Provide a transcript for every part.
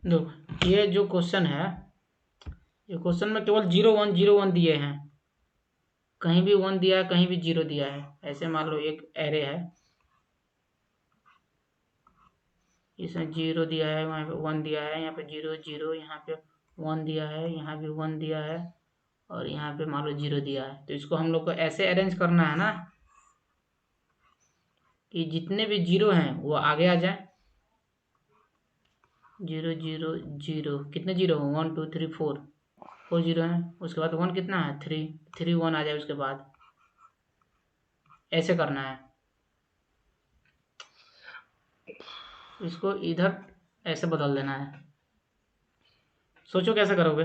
देखो ये जो क्वेश्चन है, ये क्वेश्चन में केवल 0 1 0 1 दिए हैं, कहीं भी 1 दिया है, कहीं भी 0 दिया है। ऐसे मान लो एक एरे है, इसमें 0 दिया है, वहाँ पे 1 दिया है, यहाँ पे 0 0, यहाँ पे 1 दिया है, यहाँ भी 1 दिया है, और यहाँ पे मान लो 0 दिया है। तो इसको हम लोग को ऐसे अरेंज करना है ना कि जितने भी 0 हैं वो आगे आ जाए। 0 0 0, कितने 0 हैं? 1 2 3 4, 4 0 हैं। उसके बाद 1 कितना है? 3, 3 1 आ जाए उसके बाद। ऐसे करना है इसको, इधर ऐसे बदल देना है। सोचो कैसे करोगे।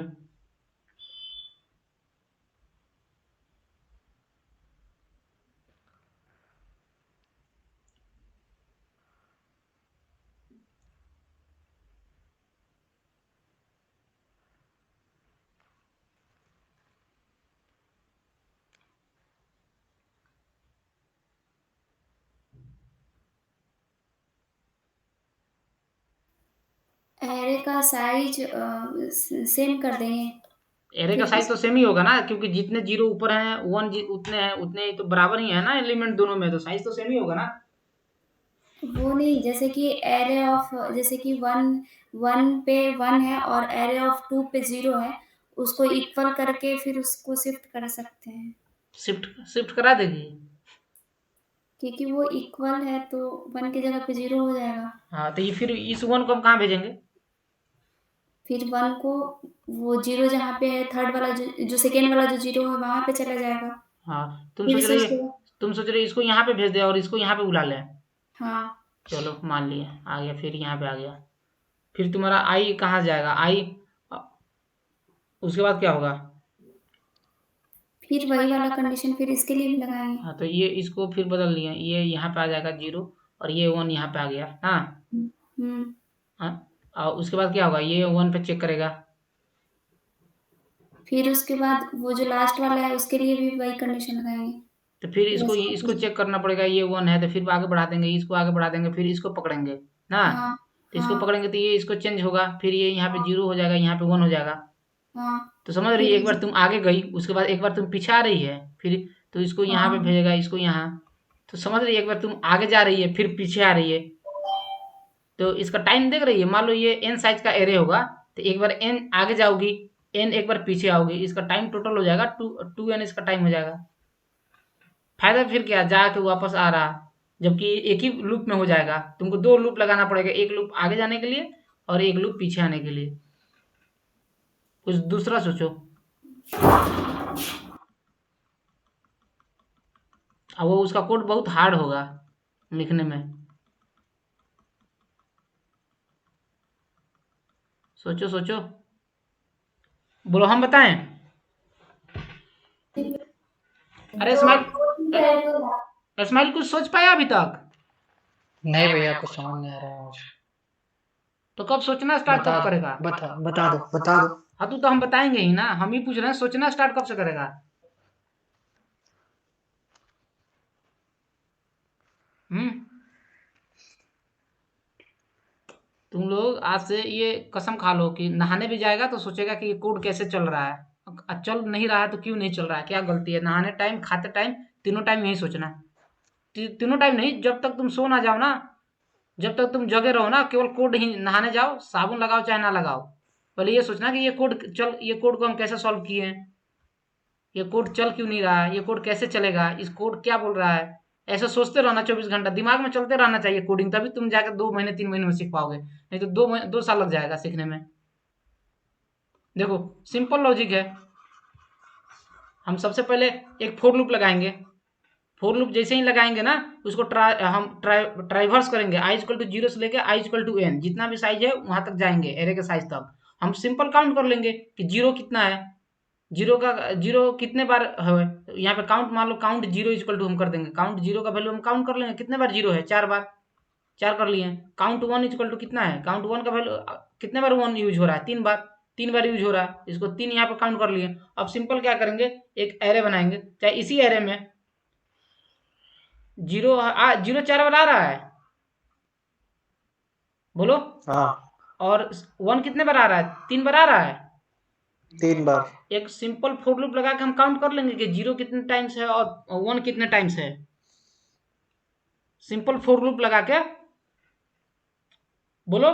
एरे का साइज सेम कर देंगे। एरे का फिर साइज तो सेम ही होगा ना, क्योंकि जितने 0 ऊपर हैं 1 उतने हैं, उतने ही तो बराबर ही है ना एलिमेंट दोनों में, तो साइज तो सेम ही होगा ना। वो नहीं, जैसे कि एरे ऑफ, जैसे कि वन वन पे 1 है और एरे ऑफ 2 पे 0 है, उसको इक्वल करके फिर उसको शिफ्ट कर सकते हैं। शिफ्ट शिफ्ट करा देगी। क्योंकि वो इक्वल है तो 1 की जगह पे 0 हो जाएगा। हाँ, तो ये फिर इस 1 को हम कहाँ भेजेंगे? फिर 1 को, वो 0 जहाँ पे है, थर्ड वाला जो सेकेंड वाला जो 0 है वहाँ पे चला जाएगा। हाँ, फिर से उसको, तुम सोच रही इसको यहाँ पे भेज दे और इसको यहाँ पे बुला लें। हाँ, चलो मान लिए, आ गया, फिर यहाँ पे आ गया। फिर तुम्हारा आई कहाँ जाएगा? आई उसके बाद क्या होगा? फिर वही वाला कंडीशन फिर इसके लिए भी लगाएंगे। हाँ, तो ये इसको फिर बदल दिए, ये यहाँ पे आ जाएगा 0, और ये 1 यहाँ पे आ गया। हाँ। हम्म। हाँ, और उसके बाद क्या होगा? ये 1 पे चेक करेगा। फिर उसके बाद वो जो लास्ट वाला है उसके लिए भी वही कंडीशन लगाएंगे। तो फिर फिर इसको चेक करना पड़ेगा, ये 1 है तो फिर आगे बढ़ा देंगे, इसको आगे बढ़ा देंगे, फिर इसको पकड़ेंगे ना। हाँ, तो इसको हाँ, पकड़ेंगे तो ये इसको चेंज होगा, फिर ये यहाँ पे 0 हो जाएगा, यहाँ पे 1 हो जाएगा। हाँ, तो समझ रही है? फिर एक बार तुम आगे गई, उसके बाद एक बार तुम पीछे आ रही है, फिर तो इसको यहाँ पे हाँ, भेजेगा, इसको यहाँ। तो समझ रही है? एक बार तुम आगे जा रही है, फिर पीछे आ रही है, तो इसका टाइम देख रही है। मान लो ये एन साइज का एरे होगा, तो एक बार एन आगे जाओगी, एन एक बार पीछे आओगी, इसका टाइम टोटल हो जाएगा 2n इसका टाइम हो जाएगा। फायदा फिर क्या, जाके वापस आ रहा, जबकि एक ही लूप में हो जाएगा। तुमको 2 लूप लगाना पड़ेगा, एक लूप आगे जाने के लिए और एक लूप पीछे आने के लिए। कुछ दूसरा सोचो। अब वो उसका कोड बहुत हार्ड होगा लिखने में। सोचो सोचो, बोलो हम बताएं। अरे इस्माइल कुछ सोच पाया अभी तक? नहीं भैया, कुछ समझ नहीं आ रहा है मुझे। तो कब सोचना स्टार्ट बता कब दो, करेगा? बता दो, बता दो। हाँ, तो हम बताएंगे ही ना, हम ही पूछ रहे हैं, सोचना स्टार्ट कब से करेगा? हम्म। तुम लोग आज से ये कसम खा लो कि नहाने भी जाएगा तो सोचेगा कि ये कोड कैसे चल रहा है। चल नहीं रहा है तो क्यों नहीं चल रहा है, क्या गलती है? नहाने टाइम, खाते टाइम, तीनों टाइम यही सोचना है। तीनों टाइम नहीं, जब तक तुम सो ना जाओ ना, जब तक तुम जगे रहो ना, केवल कोड ही, नहाने जाओ साबुन लगाओ चाहे ना लगाओ, पहले ये सोचना कि ये कोड को हम कैसे सॉल्व किए हैं, ये कोड चल क्यों नहीं रहा है, ये कोड कैसे चलेगा, इस कोड क्या बोल रहा है। ऐसा सोचते रहना 24 घंटा, दिमाग में चलते रहना चाहिए कोडिंग, तभी तुम जाकर 2 महीने 3 महीने में सीख पाओगे, नहीं तो 2 साल लग जाएगा सीखने में। देखो, सिंपल लॉजिक है। हम सबसे पहले एक फोर लूप लगाएंगे। फोर लूप जैसे ही लगाएंगे ना, उसको ट्राइवर्स करेंगे, आई इक्वल टू 0 से लेके आई इक्वल टू n, जितना भी साइज है वहां तक जाएंगे, एरे के साइज तक। हम सिंपल काउंट कर लेंगे कि 0 कितना है, 0 कितने बार है। यहाँ पे काउंट, मान लो काउंट 0 इक्वल टू हम कर देंगे, काउंट 0 का वैल्यू हम काउंट कर लेंगे, कितने बार 0 है, 4 बार, 4 कर लिए। काउंट 1 इक्वल टू कितना है, काउंट 1 का वैल्यू कितने बार 1 यूज हो रहा है, 3 बार, 3 बार यूज हो रहा है, इसको 3 यहाँ पे काउंट कर लिए। अब सिंपल क्या करेंगे, एक एरे बनाएंगे, चाहे इसी एरे में 0 0 4 बार आ रहा है, बोलो। हाँ, और 1 कितने बार आ रहा है? 3 बार आ रहा है। 3 बार। एक सिंपल फॉर लूप लगा के हम काउंट कर लेंगे कि 0 कितने टाइम्स है और 1 कितने टाइम्स है। सिंपल फॉर लूप लगा के बोलो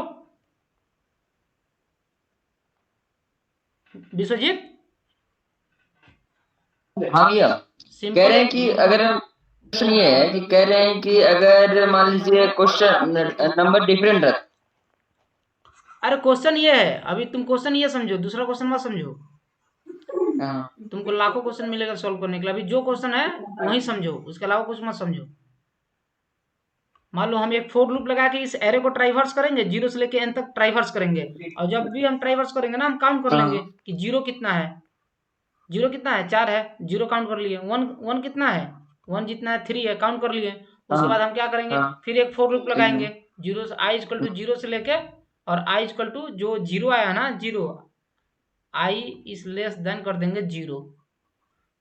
विश्वजीत। हाँ भैया, कह सिंपल रहे हैं कि अगर क्वेश्चन ये है कि कह रहे हैं कि अगर मान लीजिए क्वेश्चन नंबर डिफरेंट रहता। अरे क्वेश्चन ये है, अभी तुम क्वेश्चन ये समझो, दूसरा क्वेश्चन मत समझो। हाँ तुमको लाखों क्वेश्चन मिलेगा सॉल्व करने के लिए, अभी जो क्वेश्चन है वही समझो, उसके अलावा कुछ मत समझो। मान लो हम एक फोर लूप लगा के इस एरे को ट्राइवर्स करेंगे, 0 से लेके n तक ट्राइवर्स करेंगे, और जब भी हम ट्राइवर्स करेंगे ना हम काउंट कर लेंगे कि 0 कितना है। 0 कितना है? 4 है, 0 काउंट कर लिए। 1 कितना है? 1 जितना है 3 है, काउंट कर लिए। उसके बाद हम क्या करेंगे, फिर एक फोर लूप लगाएंगे 0 से i इक्वल टू 0 से लेके, और i इक्वल टू जो 0 आया ना 0, i इज लेस देन कर देंगे 0,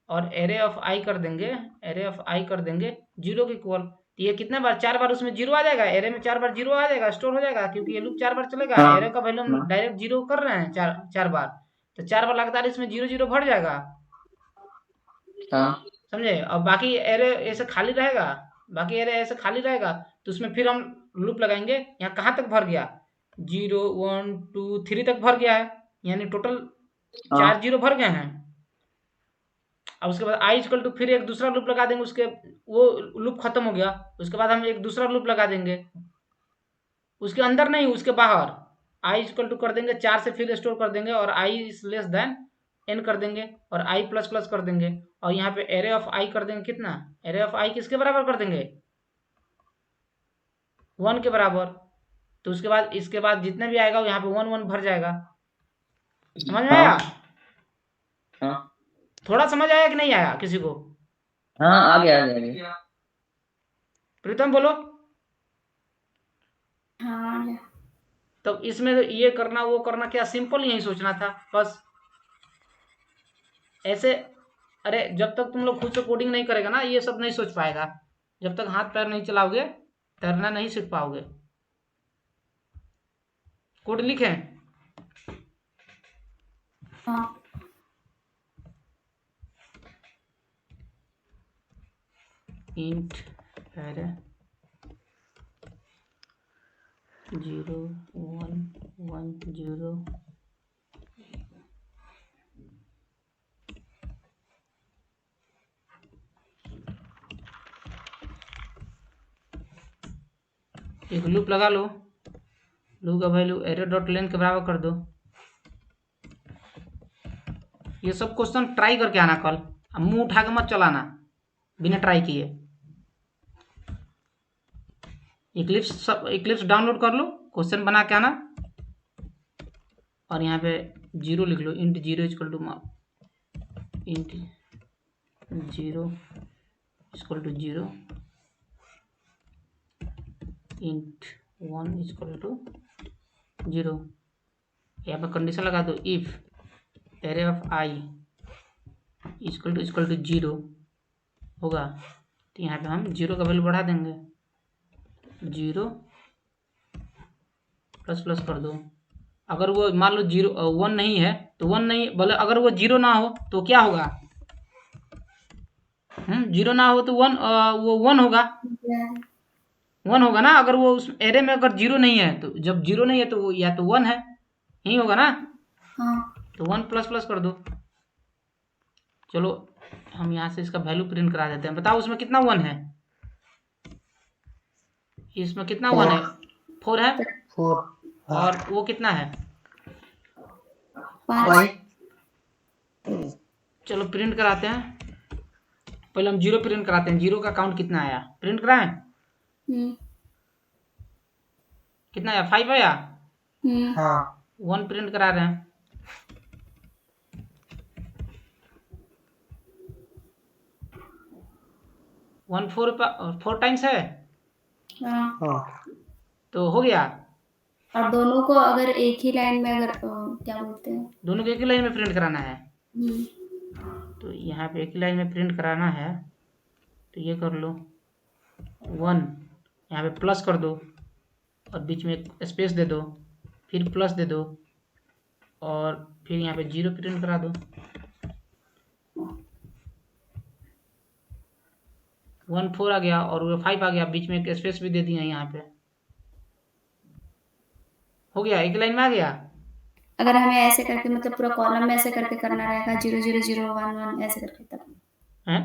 और एरे ऑफ i कर देंगे, एरे ऑफ i कर देंगे 0 के इक्वल। तो ये कितने बार? 4 बार उसमें 0 आ जाएगा, एरे में 4 बार 0 आ जाएगा, स्टोर हो जाएगा, क्योंकि ये लूप 4 बार चलेगा। एरे का वैल्यू हम डायरेक्ट 0 कर रहे हैं 4 बार, तो 4 बार लगातार इसमें 0 0 भर जाएगा। समझे? और बाकी एरे ऐसे खाली रहेगा, बाकी एरे ऐसे खाली रहेगा, तो उसमें फिर हम लूप लगाएंगे। यहाँ कहाँ तक भर गया? 0 1 2 3 तक भर गया है, यानी टोटल 4 0 भर गए हैं। अब उसके बाद i इक्वल टू फिर एक दूसरा लूप लगा देंगे, उसके वो लूप खत्म हो गया, उसके बाद हम एक दूसरा लूप लगा देंगे, उसके अंदर नहीं उसके बाहर। i इक्वल टू कर देंगे 4 से फिर स्टोर कर देंगे, और i is less than n कर देंगे, और i प्लस प्लस कर देंगे, और यहाँ पे एरे ऑफ i कर देंगे। कितना? एरे ऑफ i किसके बराबर कर देंगे? 1 के बराबर। तो उसके बाद इसके बाद जितने भी आएगा वो यहाँ पे 1 1 भर जाएगा। समझ में आया? थोड़ा समझ आया कि नहीं आया किसी को? हाँ आ गया। प्रीतम बोलो। हाँ। तो इसमें ये करना वो करना क्या, सिंपल यही सोचना था बस। ऐसे अरे जब तक तुम लोग खुद से कोडिंग नहीं करेगा ना, ये सब नहीं सोच पाएगा। जब तक हाथ पैर नहीं चलाओगे तैरना नहीं सीख पाओगे। कोड लिखें? हाँ। इंट एरे 0 1 1 0 एक लूप लगा लो, लूप का वैल्यू एरे डॉट लेंथ के बराबर कर दो। ये सब क्वेश्चन ट्राई करके आना कल, अब मुंह उठा के मत चलाना बिना ट्राई किए। इक्लिप्स डाउनलोड कर लो, क्वेश्चन बना के आना, और यहाँ पे 0 लिख लो, int 0 equal to int 0 equal to 0, int 1 equal to 0। यहाँ पे कंडीशन लगा दो, if array of i equal to 0 होगा, तो यहाँ पे हम 0 का वैल्यू बढ़ा देंगे, 0 प्लस प्लस कर दो। अगर वो मान लो 1 नहीं है तो 1 नहीं, बोले अगर वो 0 ना हो तो क्या होगा? 0 ना हो तो वो 1 होगा, 1 होगा ना। अगर वो उस एरे में अगर 0 नहीं है, तो जब 0 नहीं है तो वो या तो 1 है, यही होगा ना। तो 1 प्लस प्लस कर दो। चलो हम यहाँ से इसका वैल्यू प्रिंट करा देते हैं। बताओ उसमें कितना 1 है? इसमें कितना 1 है? 4 है। 4 और वो कितना है? 5। चलो प्रिंट कराते हैं। पहले हम 0 प्रिंट कराते हैं, 0 का काउंट कितना आया प्रिंट कराएं। कितना आया? 5 आया। हाँ 1 प्रिंट करा रहे हैं। वन 4 टाइम्स है, हाँ तो हो गया। और दोनों को अगर एक ही लाइन में अगर क्या बोलते हैं, दोनों को एक ही लाइन में प्रिंट कराना है। तो यहाँ पे एक ही लाइन में प्रिंट कराना है, तो ये कर लो 1, यहाँ पे प्लस कर दो और बीच में एक स्पेस दे दो, फिर प्लस दे दो और फिर यहाँ पे 0 प्रिंट करा दो। 1 4 आ गया और वो 5 आ गया, बीच में एक स्पेस भी दे दिया यहाँ पे। हो गया, एक लाइन में आ गया। अगर हमें ऐसे करके मतलब पूरा कॉलम में ऐसे करके करना रहेगा 0 0 0 1 1 ऐसे करके तब हैं?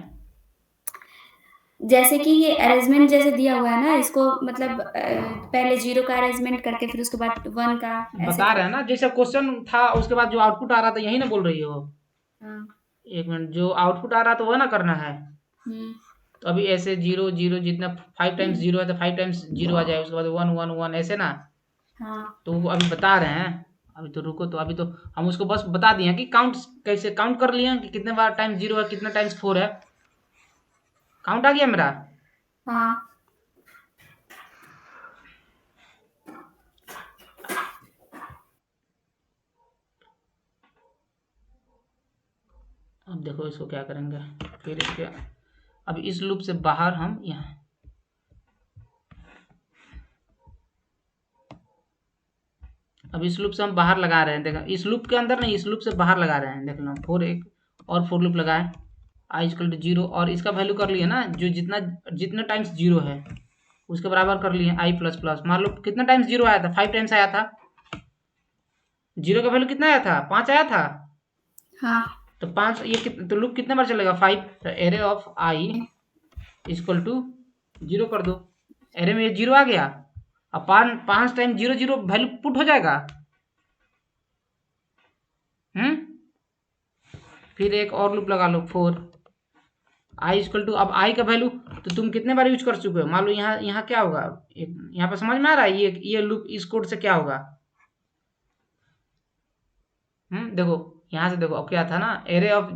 जैसे कि ये अरेंजमेंट जैसे दिया हुआ है ना, इसको मतलब पहले 0 का अरेंजमेंट करके फिर उसके बाद 1 का ऐसे बता रहे हैं ना, जैसे क्वेश्चन था उसके बाद जो आउटपुट आ रहा था, यही ना बोल रही हो। हाँ। एक मिनट, जो आउटपुट आ रहा था वो ना करना है। तो अभी ऐसे 0 0 जितना 5 टाइम्स 0 है तो 5 टाइम्स 0 आ जाए, उसके बाद 1 1 1 ऐसे ना। हाँ। तो वो अभी बता रहे हैं, अभी तो रुको। तो अभी तो हम उसको बस बता दिए कि काउंट कैसे काउंट कर लिए कि कितने बार टाइम्स 0 है, कितना टाइम्स 4 है। काउंट आ गया मेरा। हाँ। अब देखो इसको क्या करेंगे, फिर इसके अब इस लूप से बाहर हम यहाँ अब इस लूप से हम बाहर लगा रहे हैं। देखो इस लूप के अंदर नहीं, इस लूप से बाहर लगा रहे हैं। देख लो 4 एक और 4 लूप लगाए, i इक्वल टू 0 और इसका वैल्यू कर लिए ना, जो जितना टाइम्स 0 है उसके बराबर कर लिए i प्लस प्लस। मान लो कितना टाइम्स 0 आया था, 5 टाइम्स आया था। 0 का वैल्यू कितना आया था, 5 आया था। हाँ। तो 5 ये तो लूप कितने बार चलेगा, 5। तो array of i equal to 0 कर दो। एरे में ये 0 आ गया। अब 5 टाइम 0 0 वैल्यू पुट हो जाएगा। फिर एक और लूप लगा लो 4 i इक्वल टू, अब i का वैल्यू तो तुम कितने बार यूज कर चुके हो। मान लो यहाँ क्या होगा, यहाँ पे समझ में आ रहा है ये लूप इस कोड से क्या होगा। देखो यहाँ से देखो, अब क्या था ना, एरे ऑफ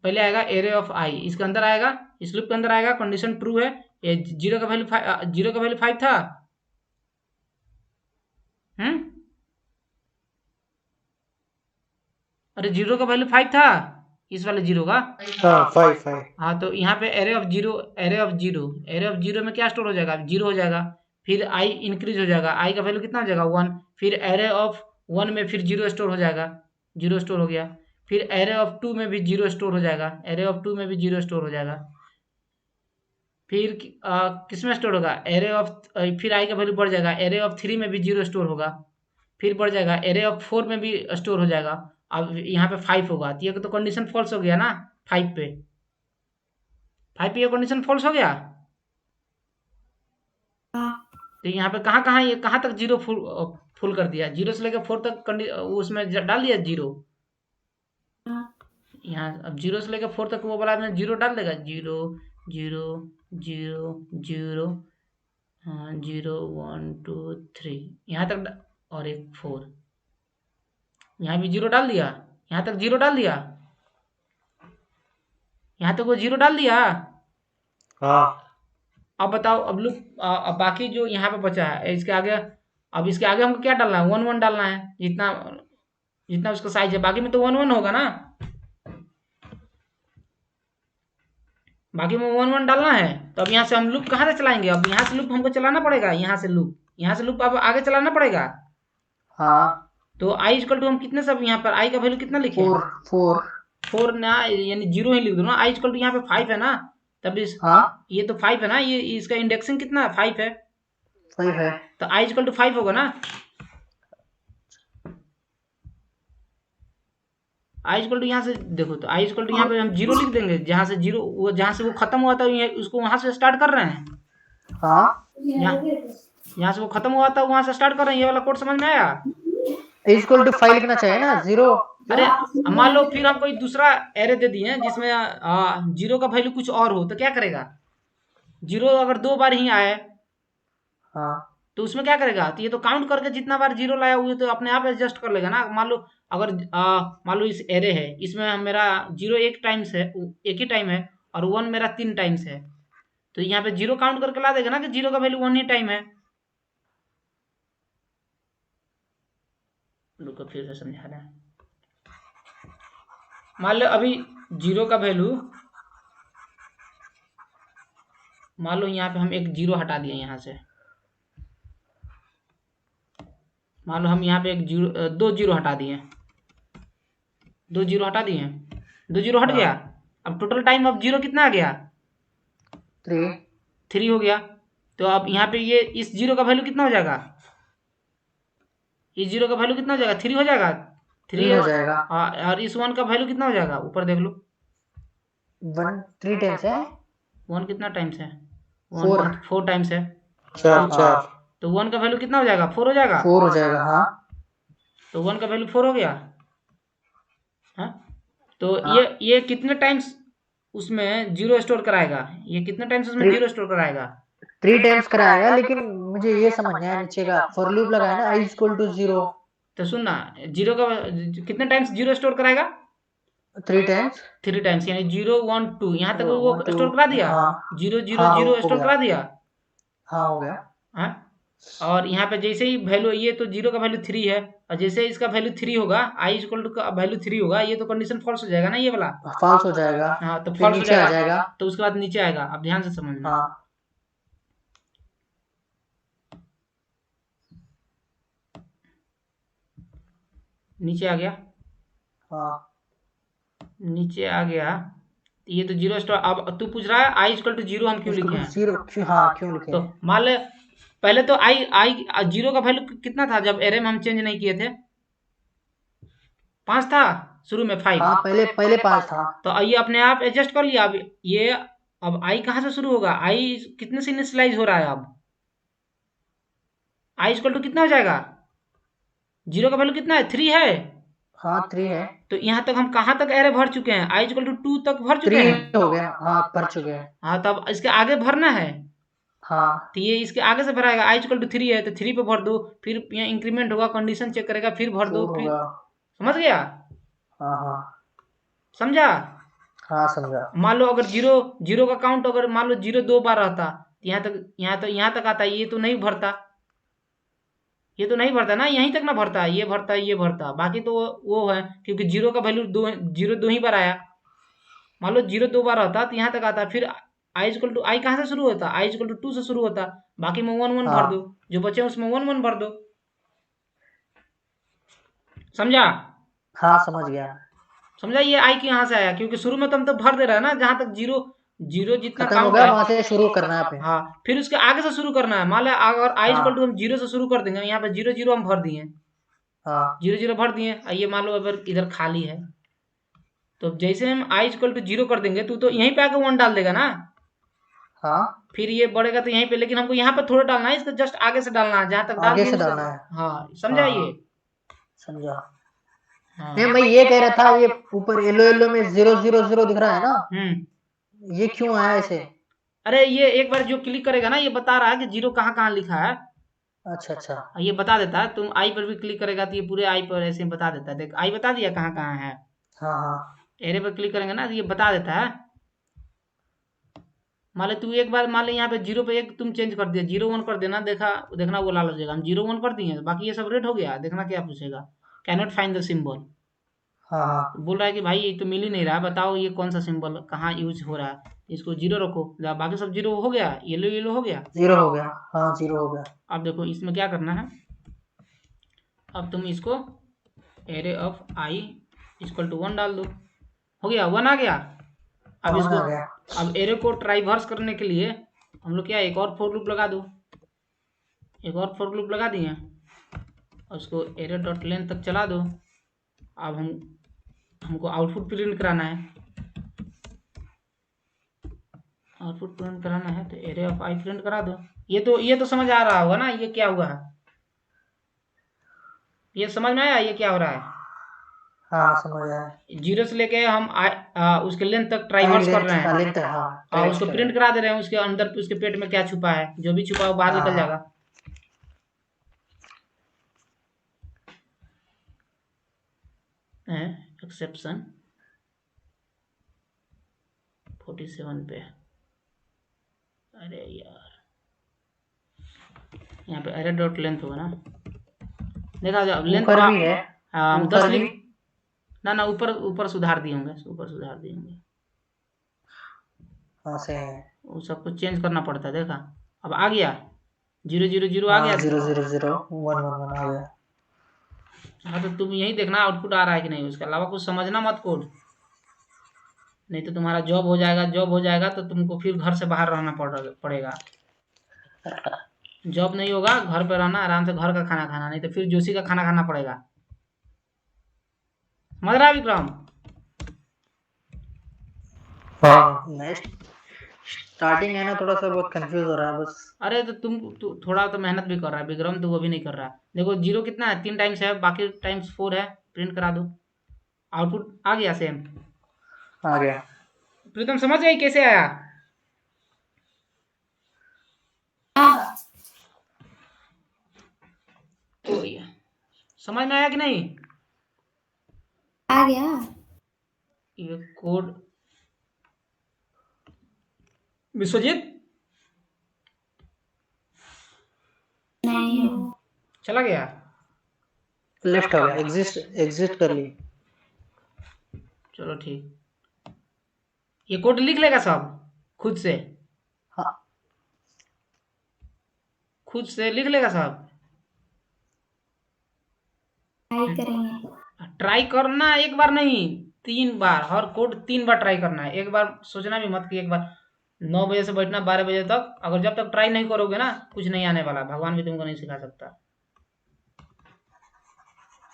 पहले आएगा एरे ऑफ i, इसके अंदर आएगा, इस लूप के अंदर आएगा, कंडीशन ट्रू है। ये 0 का वैल्यू 5 था। अरे 0 का वैल्यू 5 था, इस वाले 0 का। हाँ 5 हाँ, तो यहाँ पे एरे ऑफ जीरो में क्या स्टोर हो जाएगा, 0 हो जाएगा। फिर i इंक्रीज हो जाएगा, i का वैल्यू कितना हो जाएगा 1। फिर एरे ऑफ 1 में फिर 0 स्टोर हो जाएगा, 0 स्टोर हो गया। फिर एरे ऑफ 2 में भी 0 स्टोर हो जाएगा, एरे ऑफ 2 में भी 0 स्टोर हो जाएगा। फिर किस में स्टोर होगा, एरे ऑफ फिर i का वैल्यू बढ़ जाएगा, एरे ऑफ 3 में भी 0 स्टोर होगा। फिर बढ़ जाएगा, एरे ऑफ 4 में भी स्टोर हो जाएगा। अब यहाँ पे 5 होगा, तो ये तो कंडीशन फॉल्स हो गया ना। 5 पे ये कंडीशन फॉल्स हो गया। तो यहाँ पे कहाँ तक 0 फुल कर दिया, 0 से लेकर 4 तक उसमें डाल दिया 0। यहाँ अब 0 से लेकर 4 तक वो वाला में 0 डाल देगा, 0 0 0 0 0 1 2 3 यहाँ तक, और एक 4 यहाँ भी 0 डाल दिया, यहाँ तक 0 डाल दिया, यहाँ तक वो 0 डाल दिया। हाँ। अब बताओ, अब लूप अब बाकी जो यहाँ पे बचा है इसके आगे, अब इसके आगे हमको क्या डालना है, 1 1 डालना है, जितना उसका साइज है। बाकी में तो 1 1 होगा ना, बाकी में 1 1 डालना है। तो अब यहाँ से हम लूप कहाँ से चलाएंगे, अब यहाँ से लूप हमको चलाना पड़ेगा, यहाँ से लूप अब आगे चलाना पड़ेगा। हाँ। तो i इक्वल टू हम कितने सब यहाँ पर i का वैल्यू कितना लिखे, 4 ना, यानी 0 ही लिख दो ना। i इक्वल टू यहाँ पे 5 है ना, तब ये तो 5 है ना, ये इसका इंडेक्सिंग कितना है, 5 है। 5 है तो i इक्वल टू 5 होगा ना। i इक्वल टू यहाँ से देखो, तो i इक्वल टू यहाँ पे हम 0 लिख देंगे, जहाँ से वो खत्म हुआ था उसको वहां से स्टार्ट कर रहे हैं। हाँ। यहाँ से वो खत्म हुआ था वहां से स्टार्ट कर रहे हैं। ये वाला कोड समझ में आया। इक्वल टू 5 लिखना चाहिए ना, 0। अरे मान लो फिर हम कोई दूसरा एरे दे दिए जिसमें 0 का वैल्यू कुछ और हो, तो क्या करेगा, 0 अगर 2 बार ही आए तो उसमें क्या करेगा, तो ये तो काउंट करके जितना बार 0 लाया हुआ तो अपने आप एडजस्ट कर लेगा ना। मान लो अगर मान लो इस एरे है, इसमें मेरा 0 एक टाइम्स है, एक ही टाइम है, और 1 मेरा 3 टाइम्स है, तो यहाँ पे 0 काउंट करके ला देगा ना कि 0 का वैल्यू 1 ही टाइम है। रुको फिर से समझा रहे हैं। मान लो अभी 0 का वैल्यू, मान लो यहाँ पे हम एक 0 हटा दिए यहाँ से, मान लो हम यहाँ पे एक जीरो 2 जीरो हटा दिए, 2 जीरो हटा दिए, 2 जीरो हट हाँ। गया। अब टोटल टाइम अब जीरो कितना आ गया? 3 3 हो गया। तो अब यहाँ पे ये इस जीरो का वैल्यू कितना हो जाएगा? इस जीरो का वैल्यू कितना हो जाएगा? 3 हो जाएगा। 3 हो जाएगा। और इस 1 का वैल्यू कितना हो जाएगा? ऊपर देख लो 1 3 टाइम्स है। 1 कितना टाइम्स है? 4 4 टाइम्स है। 4 तो 1 का वैल्यू कितना हो जाएगा? 4 हो जाएगा। 4 हो जाएगा। हाँ तो 1 का वैल्यू 4 हो गया। हाँ, तो हाँ। ये कितने टाइम्स उसमें जीरो स्टोर कराएगा? ये कितने टाइम्स उसमें 3 जीरो स्टोर कराएगा? 3 टाइम्स कराएगा, लेकिन मुझे ये समझ नहीं आया नीचे का फॉर लूप लगाया ना i इक्वल टू 0। तो सुनना, जीरो का कितने टाइम्स जीरो स्टोर कराएगा? 3 टाइम्स 3 टाइम्स, यानी 0 1 2 यहाँ तक वो 1 2। स्टोर करा दिया। हाँ 0 0 हाँ 0 हो स्टोर गया। करा दिया। हाँ हो गया। हाँ, और यहाँ पे जैसे ही वैल्यू, ये तो जीरो का वैल्यू 3 है, और जैसे इसका वैल्यू 3 होगा, i इक्वल टू का वैल्यू 3 होगा, ये तो कंडीशन फॉल्स हो जाएगा ना ये वाला। फॉल्स हो जाएगा। हाँ, तो फिर फॉल्स हो नीचे आ जाएगा, जाएगा। तो उसके बाद नीचे आएगा। अब ध्यान से समझना। हाँ नीचे आ गया। हाँ नीचे आ गया, ये तो जीरो स्टोर। अब तू पूछ रहा है आई इक्वल टू 0 हम क्यों लिखे हैं? 0 क्यों? हाँ क्यों लिखे तो हैं? मान ले पहले तो आई जीरो का वैल्यू कितना था जब एरे में हम चेंज नहीं किए थे? 5 था शुरू में, 5। हाँ पहले पहले 5 था। तो ये अपने आप एडजस्ट कर लिया। अब ये अब आई कहाँ से शुरू होगा? आई कितने से इनिशियलाइज हो रहा है? अब आई इक्वल टू कितना हो जाएगा? जीरो का वैल्यू कितना है? 3 है। हाँ 3 है। तो यहाँ तक हम कहाँ तक एरे भर चुके हैं? आई इक्वल टू 2 तक भर चुके 3 हैं। हो गया। हाँ भर चुके हैं। हाँ, तब इसके आगे भरना है। हाँ तो ये इसके आगे से भराएगा। आई इक्वल टू 3 है तो 3 पे भर दो, फिर यहाँ इंक्रीमेंट होगा, कंडीशन चेक करेगा, फिर भर दो, 4 फिर। होगा। समझ गया? हाँ हाँ समझा? हाँ समझा। मान लो अगर जीरो जीरो का काउंट अगर मान लो 0 2 बार रहता, तो यहाँ तक आता, ये तो नहीं भरता। ये तो नहीं भरता ना, यहीं तक ना भरता, ये भरता, ये भरता, बाकी तो वो है, क्योंकि जीरो का वैल्यू 2, जीरो 2 ही बार आया। मान लो 0 2 बार होता तो यहाँ तक आता, फिर आई इक्वल टू, आई कहाँ से शुरू होता? आई इक्वल टू 2 से शुरू होता, बाकी में 1 1 भर हाँ दो, जो बचे उसमें 1 1 भर दो। समझा? हाँ समझ गया। समझा? ये आई यहाँ से आया, क्योंकि शुरू में तो हम तो भर दे रहा है ना, जहां तक जीरो जीरो जितना खत्म हो काउंट गया, है। वहां से शुरू करना है पे। हाँ, फिर उसके आगे से शुरू करना है। मान लो अगर आई इक्वल टू हम 0 से शुरू कर देंगे, यहाँ पे 0 0 हम भर दिए, हाँ 0 0 भर दिए, ये मान लो अगर इधर खाली है, तो जैसे हम आई इक्वल टू 0 कर देंगे, तू तो यहीं पे आके 1 डाल देगा ना। हाँ फिर ये बढ़ेगा तो यहीं पे, लेकिन हमको यहाँ पे थोड़ा डालना है, इसको जस्ट आगे से डालना है, जहां तक डाल आगे दिए से उससे। डालना है। हाँ, समझा हाँ, ये? समझा। हाँ। नहीं मैं ये कह रहा था, ये ऊपर येलो येलो में 0 0 0 दिख रहा है ना, ये क्यों आया ऐसे? अरे ये एक बार जो क्लिक करेगा ना, ये बता रहा है कि जीरो कहाँ कहाँ लिखा है। अच्छा अच्छा। ये बता देता है। तुम आई पर भी क्लिक करेगा तो ये पूरे आई पर ऐसे ही बता देता है। देख, आई बता दिया कहाँ कहाँ है। हाँ हाँ एरे पर क्लिक करेंगे ना तो ये बता देता है। मान लो तू एक बार, मान लो यहाँ पे 0 पे 1 तुम चेंज कर दिया, 0 1 कर देना, देखना वो लाल हो जाएगा। हम 0 1 कर दिए, बाकी ये सब रेड हो गया। देखना क्या पूछेगा, can not find the symbol. हाँ हाँ बोल रहा है कि भाई ये तो मिल ही नहीं रहा, बताओ ये कौन सा सिंबल कहाँ यूज हो रहा है। इसको 0 रखो, बाकी सब 0 हो गया, येलो येलो हो गया। 0 हो गया। हाँ 0 हो गया। अब देखो इसमें क्या करना है। अब तुम इसको array of I equal to 1 डाल दो, हो गया, 1 आ गया। अब हाँ, इसको, आ गया। अब एरे को ट्राइवर्स करने के लिए हम लोग क्या, एक और फॉर लूप लगा दो। एक और फॉर लूप लगा दिए, और उसको एरे डॉट लेंथ तक चला दो। अब हमको आउटपुट प्रिंट कराना है। आउटपुट प्रिंट कराना है तो एरे ऑफ आई प्रिंट करा दो। ये तो समझ आ रहा होगा ना, ये क्या हुआ है? ये समझ में आया ये क्या हो रहा है? हाँ समझ आया। 0 से लेके हम उसके लेंथ तक ट्राइवर्स कर रहे हैं। लेंथ, हाँ उसको प्रिंट करा दे रहे हैं। उसके अंदर उसके पेट में क्या छुपा है, जो भी छुपा है वो बाहर निकल जाएगा। एक्सेप्शन 47 पे, अरे यार यहाँ पे एरे डॉट लेंथ होगा ना, देखा जाओ लेंथ ऊपर भी है। हम ऊपर 10 भी? लिख ना ऊपर सुधार दिए होंगे, ऊपर सुधार दिए होंगे। हाँ से है। वो सब कुछ चेंज करना पड़ता है। देखा अब आ गया 0 0 0 आ गया। 0 0 0 1 1 1 आ गया। हाँ तो तुम यही देखना आउटपुट आ रहा है कि नहीं, उसके अलावा कुछ समझना मत कोड, नहीं तो तुम्हारा जॉब हो जाएगा। जॉब हो जाएगा तो तुमको फिर घर से बाहर रहना पड़ेगा। जॉब नहीं होगा, घर पे रहना, आराम से घर का खाना खाना, नहीं तो फिर जोशी का खाना खाना पड़ेगा। समझ रहा है विक्रम? हाँ नेक्स्ट स्टार्टिंग है ना, थोड़ा सा बहुत कंफ्यूज हो रहा है बस। अरे तो थोड़ा तो मेहनत भी कर रहा है विक्रम, तो वो भी नहीं कर रहा है। देखो जीरो कितना है, 3 टाइम्स है, बाकी टाइम्स 4 है। प्रिंट करा दो, आउटपुट आ गया सेम। आ गया। प्रीतम समझ गई कैसे आया? हाँ तो ये समझ में आया कि नहीं? आ गया। ये कोड विश्वजीत नहीं चला गया। लेफ्ट हो गया, एग्जिट कर ली। चलो ठीक, ये कोड लिख लेगा सब खुद से, हाँ खुद से लिख लेगा सब। ट्राई करेंगे। ट्राई करना, एक बार नहीं 3 बार, हर कोड 3 बार ट्राई करना है। एक बार सोचना भी मत कि एक बार 9 बजे से बैठना 12 बजे तक, अगर जब तक ट्राई नहीं करोगे ना कुछ नहीं आने वाला, भगवान भी तुमको नहीं सिखा सकता।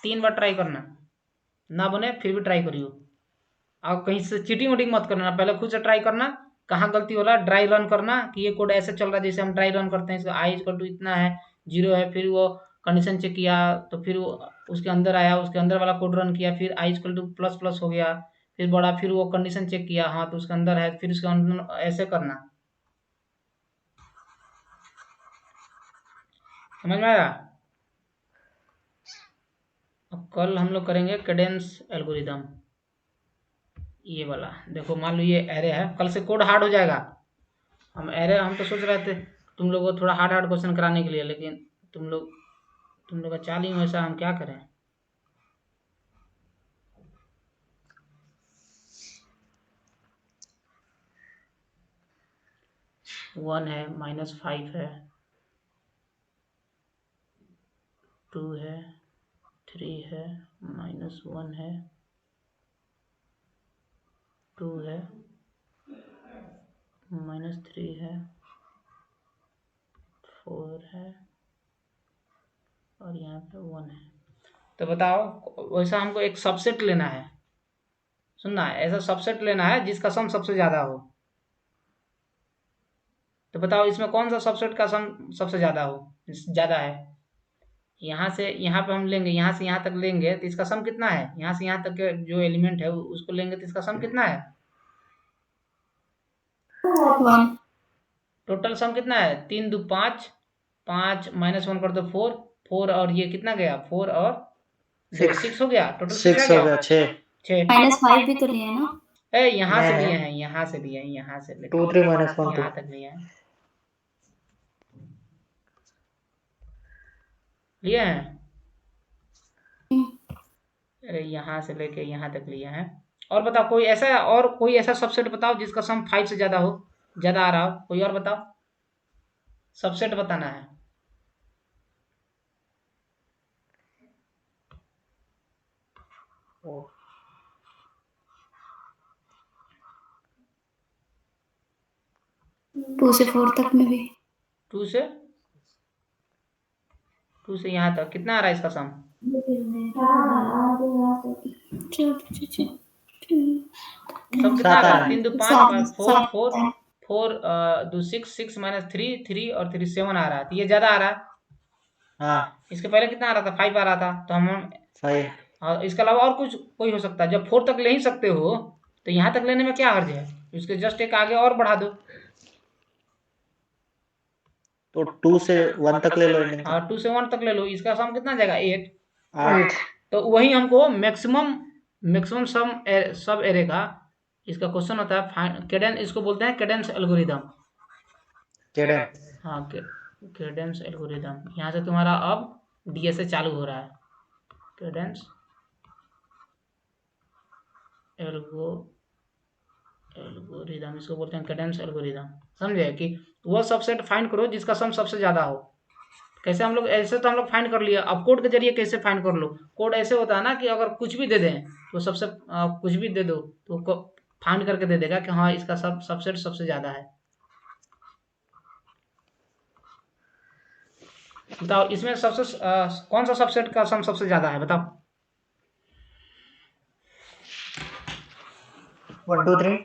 3 बार ट्राई करना, ना बने फिर भी ट्राई करियो। और कहीं से चीटिंग वोटिंग मत करना, पहले खुद से ट्राई करना कहाँ गलती हो रहा है, ड्राई रन करना कि ये कोड ऐसे चल रहा है जैसे हम ड्राई रन करते हैं, इसका आई इक्वल टू इतना है, 0 है, फिर वो कंडीशन चेक किया तो फिर वो उसके अंदर आया, उसके अंदर वाला कोड रन किया, फिर आई इक्वल टू प्लस प्लस हो गया, फिर बड़ा, फिर वो कंडीशन चेक किया, हाँ तो उसके अंदर है, फिर उसके अंदर ऐसे करना। समझ में आया? अब कल हम लोग करेंगे कैडेंस एल्गोरिदम, ये वाला। देखो मान लो ये एरे है, कल से कोड हार्ड हो जाएगा। हम तो सोच रहे थे तुम लोगों को थोड़ा हार्ड हार्ड क्वेश्चन कराने के लिए, लेकिन तुम लोग का चाल ही वैसा, हम क्या करें। वन है, -5 है, 2 है, 3 है, -1 है, 2 है, -3 है, 4 है, और यहाँ पे 1 है। तो बताओ, वैसा हमको एक सबसेट लेना है, सुनना है, ऐसा सबसेट लेना है जिसका सम सबसे ज़्यादा हो। तो बताओ इसमें कौन सा सबसेट का सम सबसे ज़्यादा है। यहाँ से यहाँ पे हम लेंगे, यहाँ से यहाँ तक लेंगे तो इसका सम कितना है, यहाँ से यहाँ तक के जो एलिमेंट है उसको लेंगे तो इसका सम कितना है, 1 टोटल सम कितना है, 3 2 5, 5 -1 कर दो 4, 4 और ये कितना गया, 4 और 6 हो गया, टोटल 6 हो गया, 6 -5 भी तो लिया ना। यहाँ से नहीं, लिए हैं, यहाँ से लिए हैं, यहाँ से 2 3 -1 यहाँ 2 तक लिए हैं, लिए हैं। अरे यहाँ से लेके यहाँ तक लिए हैं। और बताओ कोई ऐसा सबसेट बताओ जिसका सम 5 से ज़्यादा हो, ज़्यादा आ रहा हो, कोई और बताओ, सबसेट बताना है। टू से 4 तक में भी 2 से यहाँ तक कितना आ रहा है इसका सम, सम कितना आ रहा है, 3 2 5 4 4 4 2 6 6 -3 3 और 3 7 आ रहा है, तो ये ज़्यादा आ रहा है। हाँ इसके पहले कितना आ रहा था, 5 आ रहा था, तो हम 5 और इसके अलावा और कुछ कोई हो सकता है। जब 4 तक ले ही सकते हो तो यहाँ तक लेने में क्या हर्ज है, उसके जस्ट एक आगे और बढ़ा दो, तो 2 से 1 तक ले लो इन्हें। और 2 से 1 तक ले लो, इसका सम कितना आ जाएगा, 8। 8 तो वही हमको मैक्सिमम सब एरे का इसका क्वेश्चन होता है कैडेंस, इसको बोलते हैं कैडेंस एल्गोरिदम। हाँ कैडेंस एल्गोरिदम, यहाँ से तुम्हारा अब डीएसए चालू हो रहा है, कैडेंस एल्गोरिदम, इसको बोलते हैं कैडेंस एल्गोरिदम। समझे कि वो सबसेट फाइंड करो जिसका सम सबसे ज़्यादा हो, कैसे हम लोग, ऐसे तो हम लोग फाइंड कर लिया, अब कोड के जरिए कैसे फाइंड कर लो। कोड ऐसे होता है ना कि अगर कुछ भी दे दें तो सबसे कुछ भी दे दो तो फाइंड करके दे देगा कि हाँ इसका सबसेट सबसे ज्यादा है। बताओ इसमें सबसे कौन सा सबसेट का सम सबसे ज्यादा है, बताओ। 1 2 3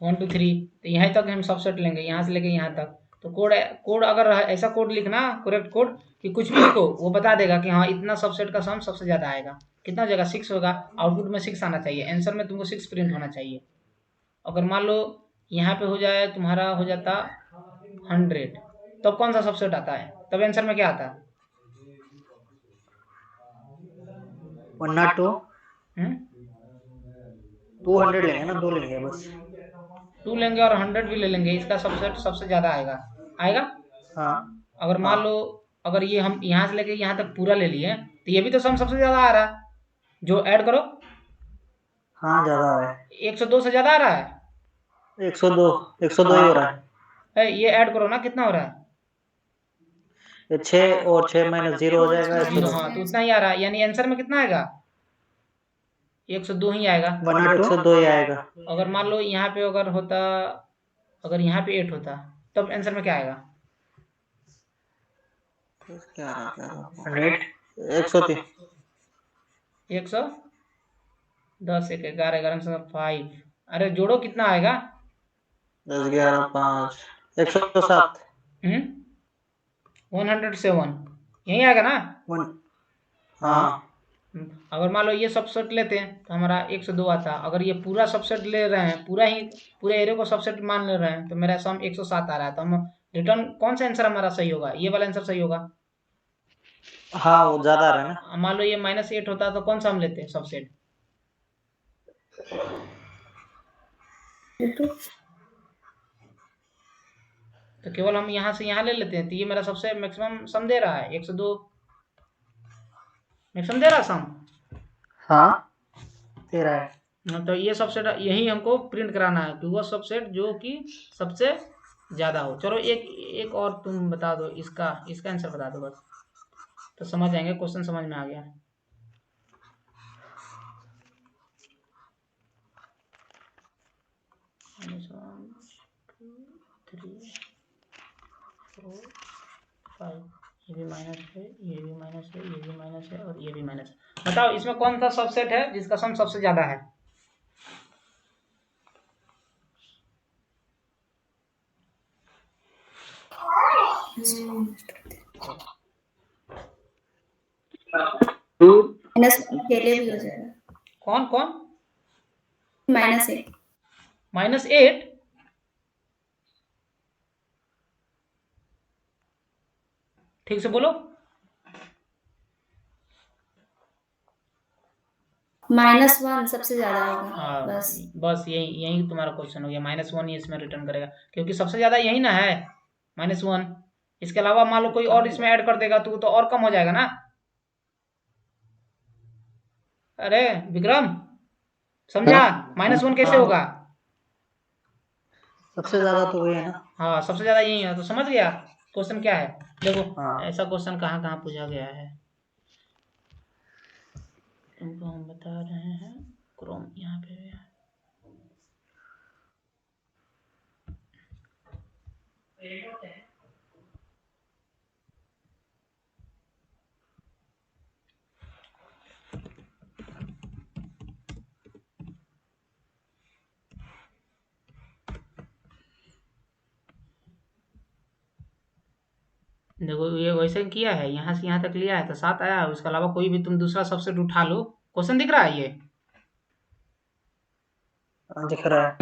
1 2 3, तो यहाँ तक हम सबसेट लेंगे, यहाँ से लेके यहाँ तक। तो कोड अगर ऐसा कोड लिखना, करेक्ट कोड, कि कुछ भी लिखो वो बता देगा कि हाँ इतना सबसेट का सम सबसे ज्यादा आएगा। कितना जगह 6 होगा, आउटपुट में 6 आना चाहिए, आंसर में तुमको 6 प्रिंट होना चाहिए। अगर मान लो यहाँ पे हो जाए, तुम्हारा हो जाता 100, तब कौन सा सबसेट आता है, तब आंसर में क्या आता है? 102 हम्म 200 लेंगे ना, 2 लेंगे बस। 2 लेंगे और 100 भी ले लेंगे, इसका सबसेट सबसे ज्यादा आएगा। आएगा। हाँ अगर मान लो, अगर ये हम यहाँ से लेके यहाँ तक पूरा ले लिए तो ये भी तो सम सबसे ज्यादा आ रहा है, जो ऐड करो। हाँ ज्यादा है, 102 से ज्यादा आ रहा है। 102 102 ही हो रहा है। ये ऐड करो ना, कितना हो रहा है? ये 6 और 6 माइनस 0 हो जाएगा, 0, हाँ तो उतना ही आ रहा है, यानी आंसर में कितना आएगा? 102 ही आएगा। 102 ही आएगा। अगर मान लो यहाँ पे अगर होता, अगर यहाँ पे 8 होता, तब आंसर में क्या आएगा? 103 110 1 11 11 5, अरे जोड़ो कितना आएगा? 10 11 5 107 107, यही आएगा ना? हाँ अगर मान लो ये सबसेट लेते हैं तो हमारा 102 आता। अगर ये पूरा सबसेट ले रहे हैं, पूरे एरे को सबसेट मान ले रहे हैं, तो मेरा सम 107 आ रहा है। तो हम रिटर्न कौन सा आंसर हमारा सही होगा? ये वाला आंसर सही होगा। हाँ वो ज्यादा आ रहा है ना। मान लो ये -8 होता तो कौन सा हम लेते हैं सबसेट? तो केवल हम यहाँ से यहाँ ले लेते हैं, तो ये मेरा सबसे मैक्सिमम सम दे रहा है 102, मैक्सिमम दे रहा सम। हाँ दे रहा है। तो ये सबसेट यही हमको प्रिंट कराना है कि वो सबसेट जो कि सबसे ज्यादा हो। चलो एक और तुम बता दो, इसका आंसर बता दो बस, तो समझ जाएंगे, क्वेश्चन समझ में आ गया। -1 2 3 4 5, ये भी माइनस है, ये भी माइनस है, ये भी माइनस है और ये भी माइनस है। बताओ इसमें कौन सा सबसेट है जिसका सम सबसे ज्यादा है? अकेले भी हो जाएगा। कौन कौन? -8 -8, ठीक से बोलो। -1 सबसे ज्यादा होगा। बस यही तुम्हारा क्वेश्चन हो गया। -1 ही इसमें रिटर्न करेगा, क्योंकि सबसे ज्यादा यही ना है, -1। इसके अलावा मान लो कोई और इसमें ऐड कर देगा तो और कम हो जाएगा ना। अरे विक्रम, समझा? -1 कैसे होगा? सबसे ज्यादा तो वही है ना। हाँ सबसे ज्यादा यही है, तो समझ गया क्वेश्चन क्या है। देखो हाँ। ऐसा क्वेश्चन कहाँ कहाँ पूछा गया है, तुमको हम बता रहे हैं। क्रोम यहाँ पे है। देखो ये वैसे किया है, यहाँ से यहाँ तक लिया है तो 7 आया है। उसके अलावा कोई भी तुम दूसरा सबसेट उठा लो। क्वेश्चन दिख रहा है ये? दिख रहा है।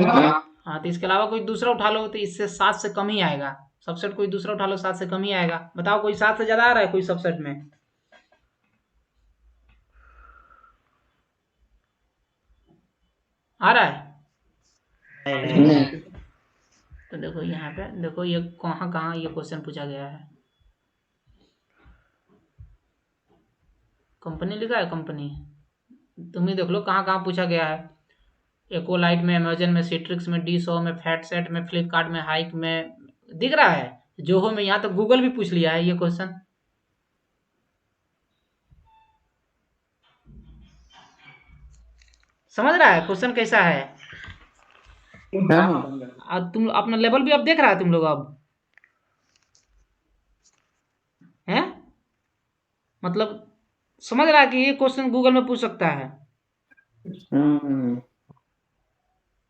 हाँ तो इसके अलावा कोई दूसरा उठा लो तो इससे 7 से कम ही आएगा। सबसेट कोई दूसरा उठा लो 7 से कम ही आएगा। बताओ कोई 7 से ज्यादा आ रहा है कोई सबसेट में? आ रहा है? नहीं। तो देखो यहाँ पे, देखो ये कहाँ कहाँ ये क्वेश्चन पूछा गया है। कंपनी लिखा है, कंपनी तुम ही देख लो कहाँ कहाँ पूछा गया है। एक्वालाइट में, अमेजन में, सिट्रिक्स में, डी100 में, फैटसेट में, फ्लिपकार्ट में, हाइक में, दिख रहा है। जोहो में, यहाँ तो गूगल भी पूछ लिया है ये क्वेश्चन। समझ रहा है क्वेश्चन कैसा है? हाँ और तुम अपना लेवल भी अब देख रहा है तुम लोग अब हैं, मतलब समझ रहा है कि ये क्वेश्चन गूगल में पूछ सकता है।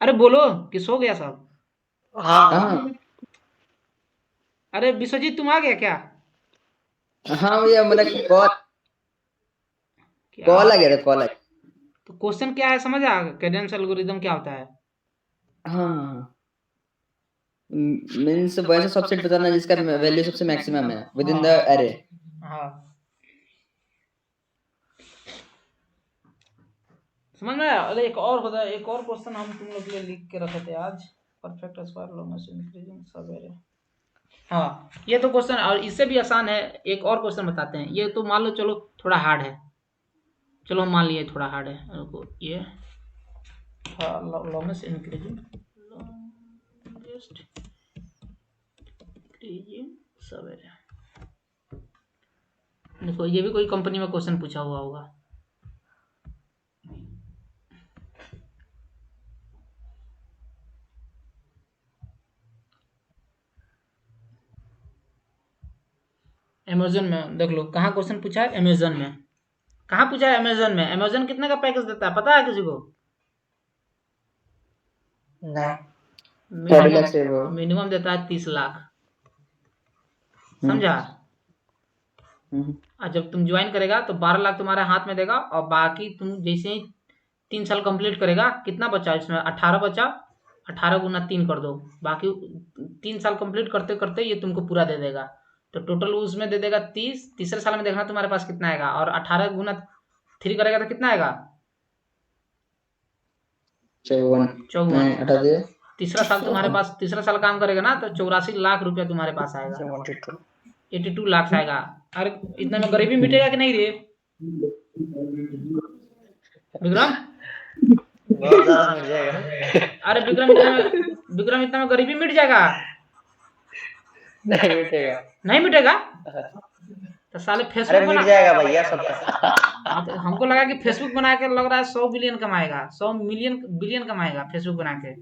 अरे बोलो कि सो गया सब? हाँ अरे विश्वजीत तुम आ गया क्या? हाँ भैया, मेरा कॉल क्या आ गया था, कॉल आ गया। तो क्वेश्चन क्या है समझ आ? कैडेंस एल्गोरिदम क्या होता है? हाँ, मीन्स वैसा सबसेट बताना जिसका वैल्यू सबसे मैक्सिमम है विद इन द एरे। हाँ समझ में आया? अरे एक और होता है, एक और क्वेश्चन हम तुम लोग के लिए लिख के रखे थे आज, परफेक्ट स्क्वायर लॉन्गेस्ट इंक्रीजिंग सब एरे। हाँ ये तो क्वेश्चन, और इससे भी आसान है, एक और क्वेश्चन बताते हैं। ये तो मान लो चलो थोड़ा हार्ड है, चलो हम मान लिए थोड़ा हार्ड है। रुको, ये लॉन्गेस्ट इंक्रीजिंग सब एरे। देखो ये भी कोई कंपनी में क्वेश्चन पूछा हुआ होगा। अमेज़न में देख लो कहाँ क्वेश्चन पूछा है। अमेज़न में कहाँ पूछा है? अमेज़न में। अमेज़न कितने का पैकेज देता है पता है किसी को? मिनिमम देता है 30 लाख, समझा? और जब तुम ज्वाइन करेगा तो 12 लाख तुम्हारे हाथ में देगा, और बाकी तुम जैसे ही 3 साल कंप्लीट करेगा, कितना बचा इसमें? 18 बचा। 18 गुना 3 कर दो, बाकी 3 साल कंप्लीट करते करते ये तुमको पूरा दे देगा। तो टोटल उसमें दे देगा 30। तीसरे साल में देखना तुम्हारे पास कितना आएगा, और 18 गुना 3 करेगा तो कितना आएगा? 54। तीसरा साल तुम्हारे पास, तीसरा साल काम करेगा ना तो 84 लाख रुपया तुम्हारे पास आएगा। 82 लाख आएगा। अरे इतना में गरीबी मिटेगा कि नहीं रे विक्रम? बहुत ज्यादा मिल जाएगा। अरे विक्रम इतना में गरीबी मिट जाएगा? नहीं मिटेगा। नहीं मिटेगा तो साले फेसबुक अरे मिट जाएगा भैया सबका। हाँ तो हमको लगा कि फेसबुक बना के लग रहा है 100 बिलियन कमाएगा, 100 मिलियन बिलियन कमाएगा फेसबुक बना के।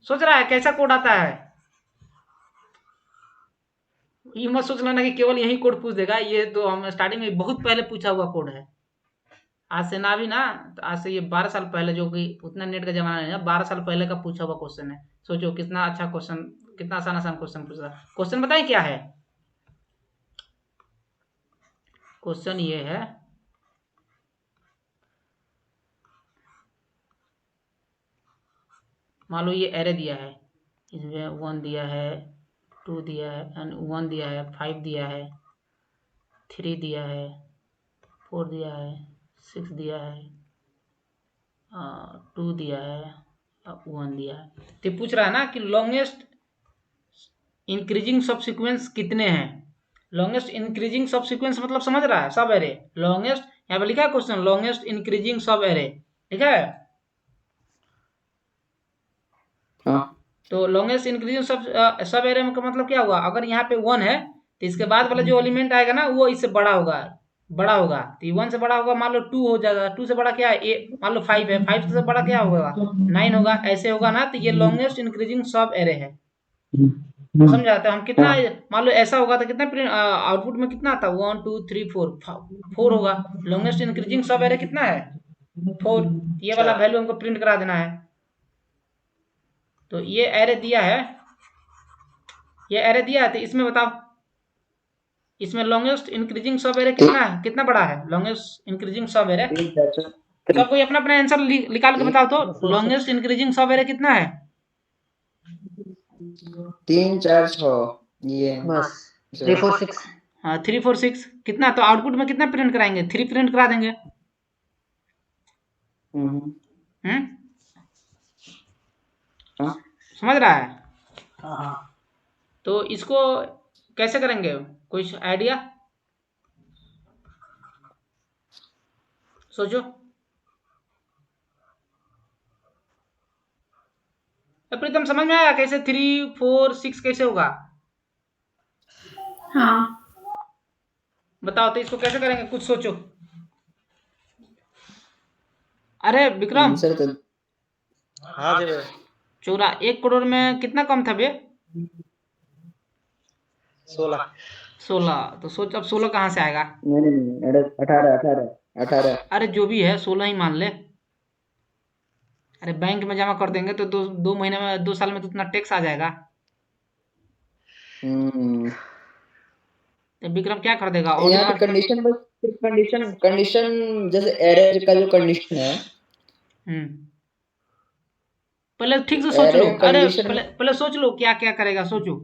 सोच रहा है कैसा कोड आता है? ये मत सोच लेना कि केवल यही कोड पूछ देगा। ये तो हम स्टार्टिंग में बहुत पहले पूछा हुआ कोड है। आज से ना भी ना, तो आज से ये 12 साल पहले, जो कि उतना नेट का जमाना नहीं है, 12 साल पहले का पूछा हुआ क्वेश्चन है। सोचो कितना अच्छा क्वेश्चन, कितना आसान आसान क्वेश्चन पूछ रहा है। क्वेश्चन बताएं क्या है? क्वेश्चन ये है, मान लो ये एरे दिया है, इसमें 1 दिया है, 2 दिया है, एंड 1 दिया है, 5 दिया है, 3 दिया है, 4 दिया है, 6 दिया है, 2 दिया है, 1 दिया है। तो पूछ रहा है ना कि लॉन्गेस्ट इंक्रीजिंग सब सीक्वेंस कितने हैं। लॉन्गेस्ट इंक्रीजिंग सब सीक्वेंस मतलब समझ रहा है? सब एरे लॉन्गेस्ट, यहाँ पे लिखा है क्वेश्चन लॉन्गेस्ट इंक्रीजिंग सब एरे, ठीक है? तो लॉन्गेस्ट इंक्रीजिंग सब एरे का मतलब क्या हुआ? अगर यहाँ पे 1 है तो इसके बाद वाला जो एलिमेंट आएगा ना वो इससे बड़ा होगा, तो 1 से बड़ा होगा, मान लो 2 हो जाएगा। 2 से बड़ा क्या है? मान लो 5 है, 5 से बड़ा क्या होगा? 9 होगा। ऐसे होगा ना, तो ये लॉन्गेस्ट इंक्रीजिंग सब एरे है। समझा? तो हम कितना, मान लो ऐसा होगा तो कितना आउटपुट में कितना आता है? 1 2 3 4 होगा। लॉन्गेस्ट इंक्रीजिंग सब एरे कितना है? 4। ये वाला वैल्यू हमको प्रिंट करा देना है। तो ये एरे दिया है, ये एरे दिया है, तो इसमें बताओ, इसमें लॉन्गेस्ट इंक्रीजिंग सब एरे कितना है? कितना बड़ा है लॉन्गेस्ट इंक्रीजिंग सब एरे? सब कोई अपना अपना आंसर निकाल के बताओ तो। लॉन्गेस्ट इंक्रीजिंग सब एरे कितना है? 3 4 6 ये बस 3 4 6। हाँ 3 4 6 कितना? तो आउटपुट में कितना प्रिंट कराएंगे? 3 प्रिंट करा देंगे। समझ रहा है? हाँ तो इसको कैसे करेंगे, कुछ आइडिया सोचो। प्रीतम समझ में आया कैसे 3 4 6 कैसे होगा? हाँ बताओ तो इसको कैसे करेंगे, कुछ सोचो। अरे विक्रम, आंसर तो हाँ जी भाई। 1 करोड़ में कितना कम था बे? 16। 16। तो सोच अब 16 कहाँ से आएगा? नहीं, 18। अरे जो भी है 16 ही मान ले। अरे बैंक में जमा कर देंगे तो 2 महीने में 2 साल में तो उतना टैक्स आ जाएगा। हम्म, तो विक्रम क्या कर देगा? ऑडी यहाँ पे मार। कंडीशन बस, सिर्फ कंडीशन कंडीशन जैसे एरे का जो कंडीशन है, हम्म। पहले ठीक से सोच एरे लो। का अरे कंडीशन। पहले सोच लो क्या क्या करेगा, सोचो।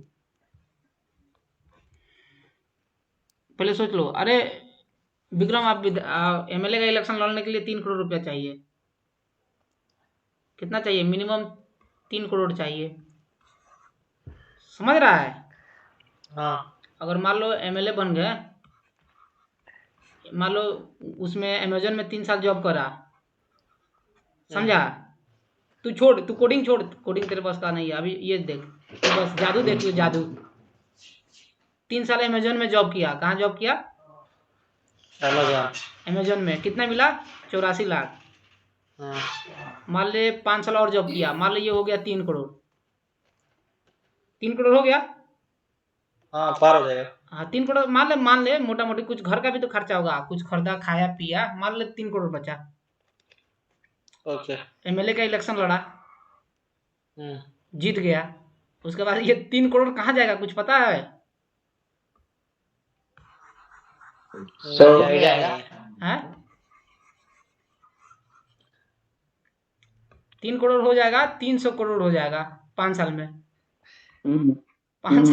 पहले सोच लो। अरे विक्रम, आप एमएलए का इलेक्शन लड़ने के लिए 3 करोड़ रुपया चाहिए। कितना चाहिए? मिनिमम 3 करोड़ चाहिए। समझ रहा है? हाँ अगर मान लो एमएलए बन गए, मान लो उसमें अमेजन में 3 साल जॉब करा, समझा? तू छोड़, तू कोडिंग छोड़, कोडिंग तेरे पास का नहीं है अभी। ये देख, तू बस जादू देख ले, जादू। 3 साल अमेजन में जॉब किया। कहाँ जॉब किया? अमेजॉन। अमेजन में। कितना मिला? 84 लाख। मान ले 5 साल और जॉब किया, मान ले ये हो गया 3 करोड़। 3 करोड़ हो गया। हाँ पार हो जाएगा। हाँ 3 करोड़ मान ले मोटा मोटी। कुछ घर का भी तो खर्चा होगा, कुछ खरीदा खाया पिया, मान ले 3 करोड़ बचा। ओके। एमएलए का इलेक्शन लड़ा, हम्म। जीत गया। उसके बाद ये 3 करोड़ कहाँ जाएगा, कुछ पता है? नहीं आइडिया नहीं है। हैं? 3 करोड़ हो जाएगा, 300 करोड़ हो जाएगा 5 साल में। हम्म, 5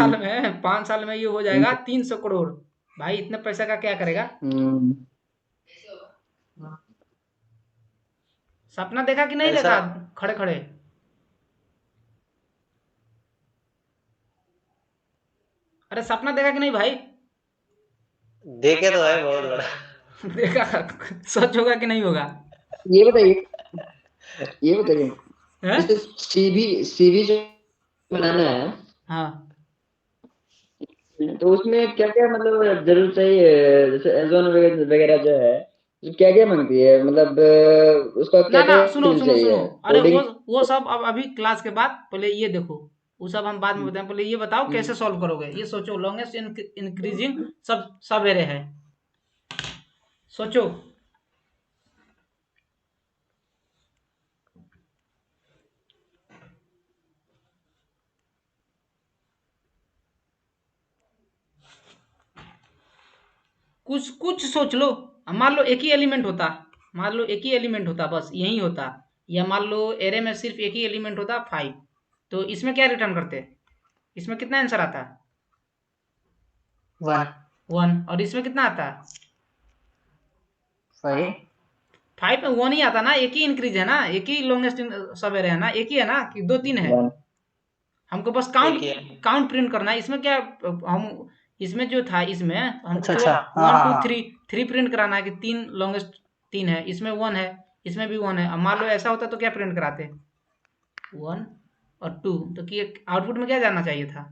साल में ये हो जाएगा 300 करोड़। भाई इतने पैसा का क्या करेगा? हम्म, सपना देखा कि नहीं ऐसा देखा? खड़े खड़े। अरे सपना देखा कि नहीं भाई? देखे तो है बहुत बड़ा। देखा। सच होगा कि नहीं होगा? ये बताइए, हैं? जैसे सीवी जो बनाना है, हाँ। तो उसमें क्या क्या मतलब जरूर चाहिए, जैसे एजोन वगैरह जो है, क्या क्या मांगती है, मतलब उसका ना क्या ना, क्या सुनो स्किल सुनो सुनो। चाहिए, अरे वो कोडिंग। वो सब अब अभी क्लास के बाद। पहले ये देखो, वो सब हम बाद में बताएं। पहले ये बताओ कैसे सॉल्व करोगे, ये सोचो। लॉन्गेस्ट इंक्रीजिंग सब एरे है, सोचो। कुछ कुछ सोच लो। अब मान लो एक ही एलिमेंट होता, मान लो एक ही एलिमेंट होता, बस यही होता। या मान लो एरे में सिर्फ एक ही एलिमेंट होता 5, तो इसमें क्या रिटर्न करते? इसमें कितना आंसर आता? 1। 1। और इसमें कितना आता? सही। 5 में 1 ही आता ना। एक ही इंक्रीज है ना, एक ही लॉन्गेस्ट सब एरे है ना, एक ही है ना कि 2 3 है? वन। हमको बस एक ही है। काउंट प्रिंट करना है। इसमें क्या, हम इसमें जो था, इसमें हमको अच्छा केवल अच्छा, हाँ 1 हाँ 2 हाँ। 3 प्रिंट कराना है कि 3 लॉन्गेस्ट 3 है। इसमें 1 है, इसमें भी 1 है। अब मान लो ऐसा होता तो क्या प्रिंट कराते? 1 और 2। तो कि आउटपुट में क्या जाना चाहिए था?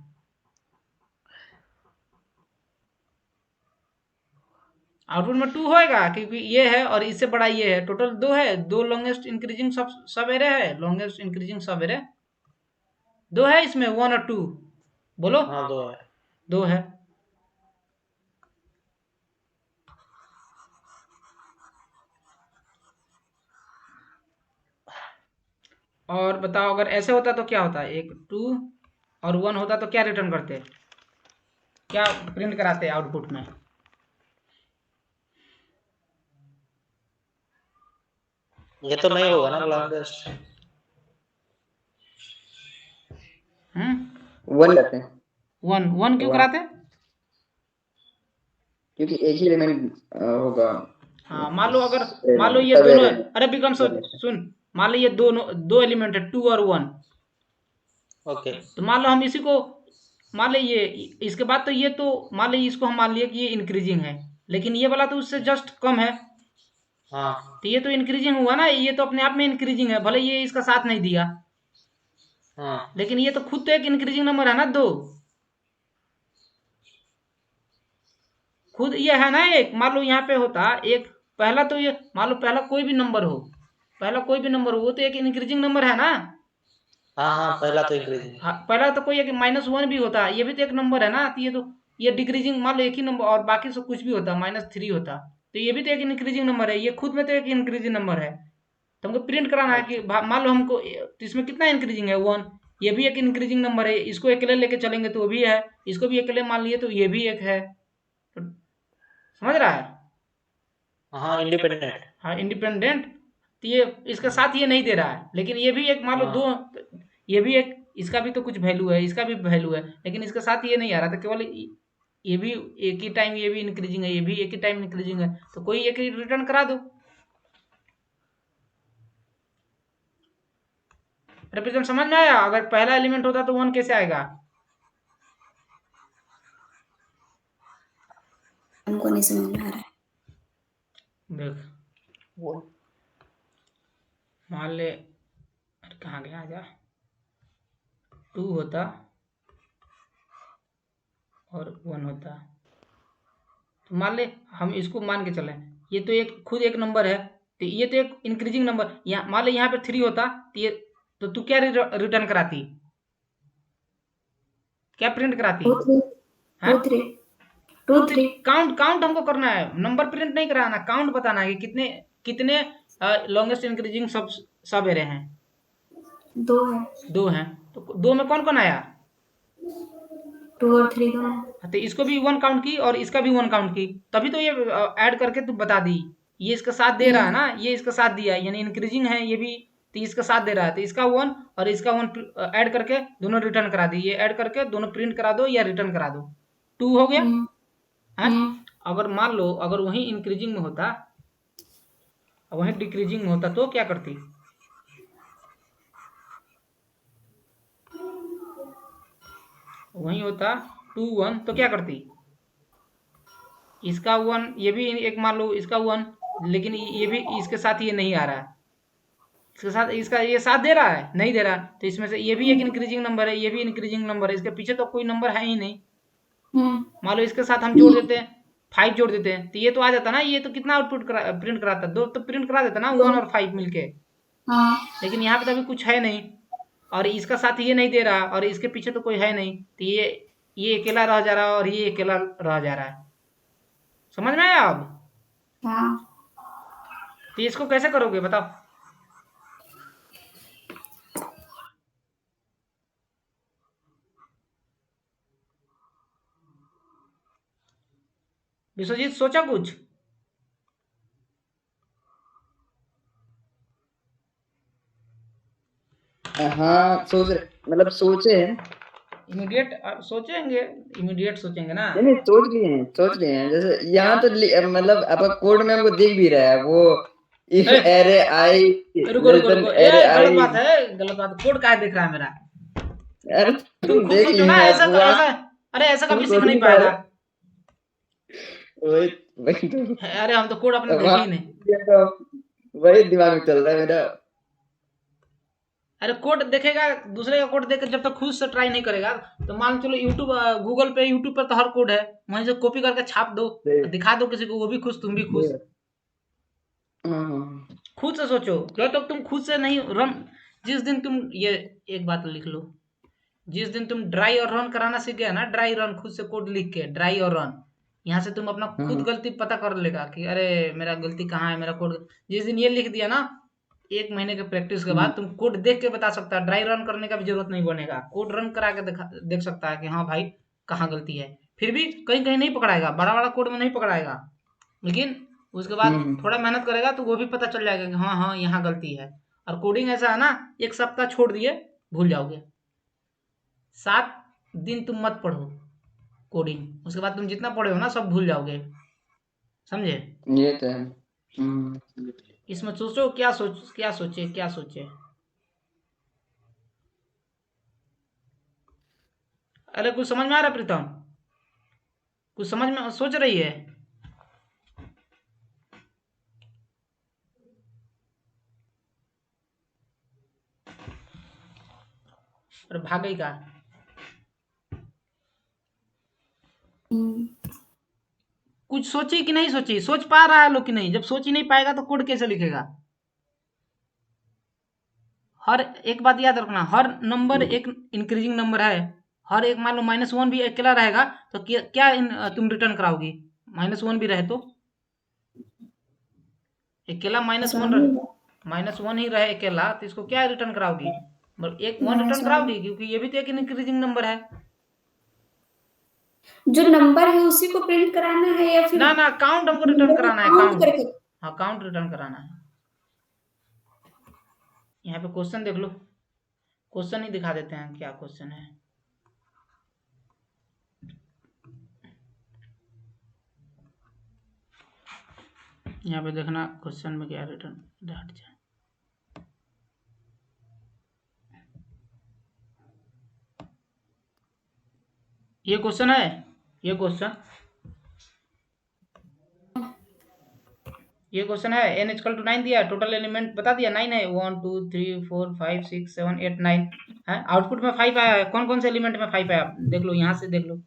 आउटपुट में 2 होएगा, क्योंकि ये है और इससे बड़ा ये है। टोटल 2 है। 2 लॉन्गेस्ट इंक्रीजिंग सब एरे है। लॉन्गेस्ट इंक्रीजिंग सब एरे 2 है इसमें, 1 और 2। बोलो। हाँ 2 है। 2 है। और बताओ, अगर ऐसे होता तो क्या होता? एक 2 और 1 होता तो क्या रिटर्न करते? क्या प्रिंट कराते आउटपुट में? ये तो नहीं होगा ना लॉन्गेस्ट। वन करते हैं। 1 क्यों वन, कराते? क्योंकि एक ही एलिमेंट होगा हाँ मान लो, अगर मान लो ये सब दोनों एरे है। अरे विक्रम सुन, मान लो ये दो एलिमेंट है, 2 और 1। ओके। तो मान लो हम इसी को, मान लो ये, इसके बाद तो ये, तो मान लो इसको हम मान लिए कि ये इंक्रीजिंग है, लेकिन ये वाला तो उससे जस्ट कम है। हाँ तो ये तो इंक्रीजिंग हुआ ना, ये तो अपने आप में इंक्रीजिंग है, भले ये इसका साथ नहीं दिया, हाँ। लेकिन ये तो खुद तो एक इंक्रीजिंग नंबर है ना। 2 खुद ये है ना। एक मान लो यहाँ पे होता एक, पहला तो ये मान लो, पहला कोई भी नंबर हो, पहला कोई भी नंबर हो, वो तो एक इंक्रीजिंग नंबर है ना। हाँ हाँ, पहला तो इंक्रीजिंग। हाँ, पहला तो कोई एक -1 भी होता है, ये भी तो एक नंबर है ना। तो ये डिक्रीजिंग, मान लो एक ही नंबर और बाकी सब कुछ भी होता, -3 होता, तो ये भी तो एक इंक्रीजिंग नंबर है, ये खुद में तो एक इंक्रीजिंग नंबर है। तो हमको प्रिंट कराना है कि मान लो हमको तो इसमें कितना इंक्रीजिंग है, 1। ये भी एक इंक्रीजिंग नंबर है, इसको अकेले लेके चलेंगे तो वो भी है, इसको भी अकेले मान लिए तो ये भी एक है। तो समझ रहा है। हाँ, इंडिपेंडेंट। हाँ, इंडिपेंडेंट। तो ये इसके साथ ये नहीं दे रहा है, लेकिन ये भी एक मान लो हाँ। 2, ये भी एक, इसका भी तो कुछ वैल्यू है, इसका भी वैल्यू है, लेकिन इसके साथ ये नहीं आ रहा था, केवल ये भी एक ही टाइम ये भी इंक्रीजिंग है, ये भी एक ही टाइम इंक्रीजिंग है, तो कोई एक ही रिटर्न करा दो। रिप्रेजेंट समझ में आया। अगर पहला एलिमेंट होता तो 1 कैसे आएगा। हमको नहीं समझ में आ रहा है। देख, वो मान ले, कहाँ गया, आजा, 2 होता और 1 होता, तो मान ले हम इसको मान के चलें, ये तो एक खुद एक नंबर है, तो ये तो एक इंक्रीजिंग नंबर, यहाँ मान ले यहाँ पे 3 होता, तो ये तो तू क्या रिटर्न कराती, क्या प्रिंट कराती। 2 3 हाँ, 2 3 2 3 काउंट काउंट हमको करना है, नंबर प्रिंट नहीं कराना, काउंट बताना है कि कितने कितने लॉन्गेस्ट इंक्रीजिंग सब एरे हैं। 2 है। 2 हैं, तो 2 में कौन कौन आया। 2 और 3 दोनों। तो इसको भी 1 काउंट की और इसका भी 1 काउंट की, तभी तो ये ऐड करके तू बता दी। ये इसका साथ दे रहा है ना, ये इसका साथ दिया है, यानी इंक्रीजिंग है ये भी, तो इसका साथ दे रहा है, तो इसका 1 और इसका 1 ऐड करके दोनों रिटर्न करा दी, ये ऐड करके दोनों प्रिंट करा दो या रिटर्न करा दो, 2 हो गया। हाँ, अगर मान लो अगर वही इंक्रीजिंग में होता, वही डिक्रीजिंग में होता, तो क्या करती। वही होता 2 1, तो क्या करती, इसका 1, ये भी एक मान लो इसका 1, लेकिन ये भी इसके साथ ये नहीं आ रहा है, इसके साथ इसका ये साथ दे रहा है, नहीं दे रहा, तो इसमें से ये भी एक इंक्रीजिंग नंबर है, ये भी इंक्रीजिंग नंबर है, इसके पीछे तो कोई नंबर है ही नहीं। मान लो इसके साथ हम जोड़ देते हैं, 5 जोड़ देते हैं, तो ये तो आ जाता ना, ये तो कितना आउटपुट प्रिंट कराता, 2 तो प्रिंट करा देता ना, 1 और 5 मिलके। लेकिन यहाँ पे तो अभी कुछ है नहीं, और इसका साथ ये नहीं दे रहा, और इसके पीछे तो कोई है नहीं, तो ये अकेला रह जा रहा है और ये अकेला रह जा रहा है। समझ में आया अब। तो इसको कैसे करोगे बताओ। विश्वजीत सोचा कुछ। हाँ सोच रहे, मतलब सोचे हैं। इमीडिएट सोचेंगे, इमीडिएट सोचेंगे ना। नहीं सोच लिए हैं, जैसे यहाँ तो मतलब आपका कोड में हमको दिख भी रहा है वो, इफ एरे आई रुको रुको रुको, ये एरे गलत आई। बात है, गलत बात, कोड कहाँ दिख रहा है मेरा। अरे तुम तुम खुद देख सोचो लिए ना, हैं ऐसा वो ऐसा, अरे ऐसा तुम कभी सोच सीख नहीं नहीं पा रहे। पाएगा। वही वही तो अरे हम तो कोड अपने देखे ही नहीं। ये तो वही दिमाग में चल रहा है मेरा। अरे कोड देखेगा, दूसरे का कोड देख जब तक खुद से ट्राई नहीं करेगा, तो मान चलो यूट्यूब, यूट्यूब पर तो हर कोड है, वहीं से कॉपी करके छाप दो, दिखा दो किसी को, वो भी खुश तुम भी खुश। खुद से सोचो, जब तक तुम खुद से नहीं रन, जिस दिन तुम ये एक बात लिख लो, जिस दिन तुम ड्राई और रन कराना सीख गया ना, ड्राई रन खुद से कोड लिख के, ड्राई और रन, यहाँ से तुम अपना खुद गलती पता कर लेगा कि अरे मेरा गलती कहाँ है, मेरा कोड। जिस दिन ये लिख दिया ना, 1 महीने के प्रैक्टिस के बाद तुम कोड देख के बता सकता है, ड्राई रन करने का भी जरूरत नहीं बनेगा, कोड रन करा के देख सकता है कि हाँ भाई कहाँ गलती है। फिर भी कहीं कहीं नहीं पकड़ाएगा, बड़ा बड़ा कोड में नहीं पकड़ाएगा, लेकिन उसके बाद थोड़ा मेहनत करेगा तो वो भी पता चल जाएगा कि हाँ हाँ यहाँ गलती है। और कोडिंग ऐसा है ना, 1 सप्ताह छोड़ दिए भूल जाओगे, 7 दिन तुम मत पढ़ो कोडिंग, उसके बाद तुम जितना पढ़े हो ना सब भूल जाओगे। समझे। ये तो है। इसमें सोचो, क्या सोचे। अरे कुछ समझ में आ रहा है प्रीतम, कुछ समझ में सोच रही है। अरे भागई का कुछ सोची कि नहीं सोची, सोच पा रहा है लोग कि नहीं। जब सोच ही नहीं पाएगा तो कोड कैसे लिखेगा। हर एक बात याद रखना, हर नंबर एक इंक्रीजिंग नंबर है। हर एक मान लो -1 भी अकेला रहेगा तो क्या तुम रिटर्न कराओगी? -1 भी रहे तो अकेला -1 ही रहे अकेला तो इसको क्या रिटर्न कराओगी? एक 1 रिटर्न कराओगी क्योंकि ये भी तो एक इंक्रीजिंग नंबर है। जो नंबर है उसी को प्रिंट कराना है या फिर ना काउंट हमको रिटर्न कराना है, काउंट काउंट। करके? हाँ काउंट रिटर्न कराना है। यहाँ पे क्वेश्चन देख लो, क्वेश्चन ही दिखा देते हैं क्या क्वेश्चन है। यहाँ पे देखना क्वेश्चन में क्या रिटर्न हट जाए। ये क्वेश्चन है, ये क्वेश्चन है। n = 9 दिया, टोटल एलिमेंट बता दिया 9 है। 1 2 3 4 5 6 7 8 9 है। आउटपुट में 5 आया है। कौन कौन से एलिमेंट में 5 आया देख लो, यहाँ से देख लो।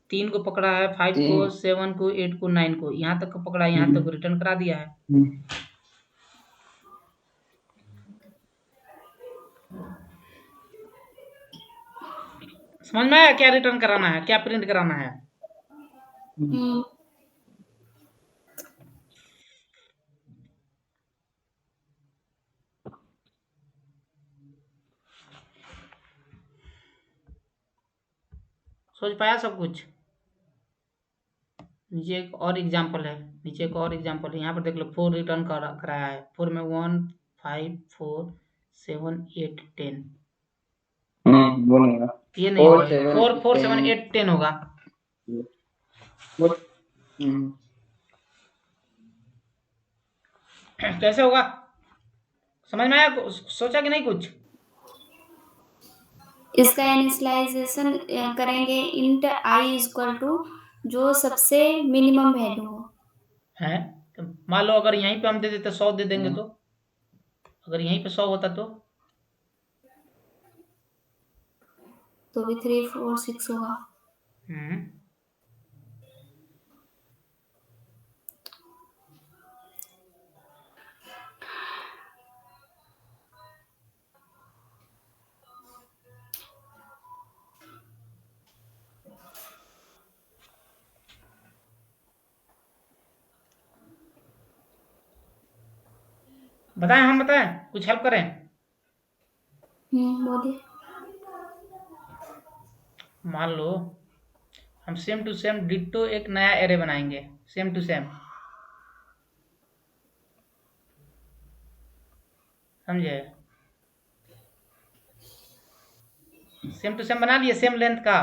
3 को पकड़ा है, 5 को, 7 को, 8 को, 9 को, यहाँ तक को पकड़ा, यहाँ तक रिटर्न करा दिया है। समझ में आया क्या रिटर्न कराना है, क्या प्रिंट कराना है? सोच पाया सब कुछ? नीचे एक और एग्जाम्पल है, यहाँ पर देख लो। 4 रिटर्न कराया है। 4 में 1 5 4 7 8 10 बोलूंगा ये नहीं होगा, 4 4 7 8 10 होगा। कैसे होगा समझ में आया? सोचा कि नहीं कुछ? इसका इनिशियलाइजेशन करेंगे इंट i = जो सबसे मिनिमम वैल्यू हो है। तो मान लो अगर यहीं पे हम दे देते 100 दे देंगे तो, अगर यहीं पे 100 होता तो भी 3 4 6 होगा। बताएं, हम बताएं, कुछ हेल्प करें? बोलिए। मान लो हम सेम टू सेम डिट्टो एक नया एरे बनाएंगे, सेम टू सेम, समझे? सेम टू सेम बना लिए, सेम लेंथ का।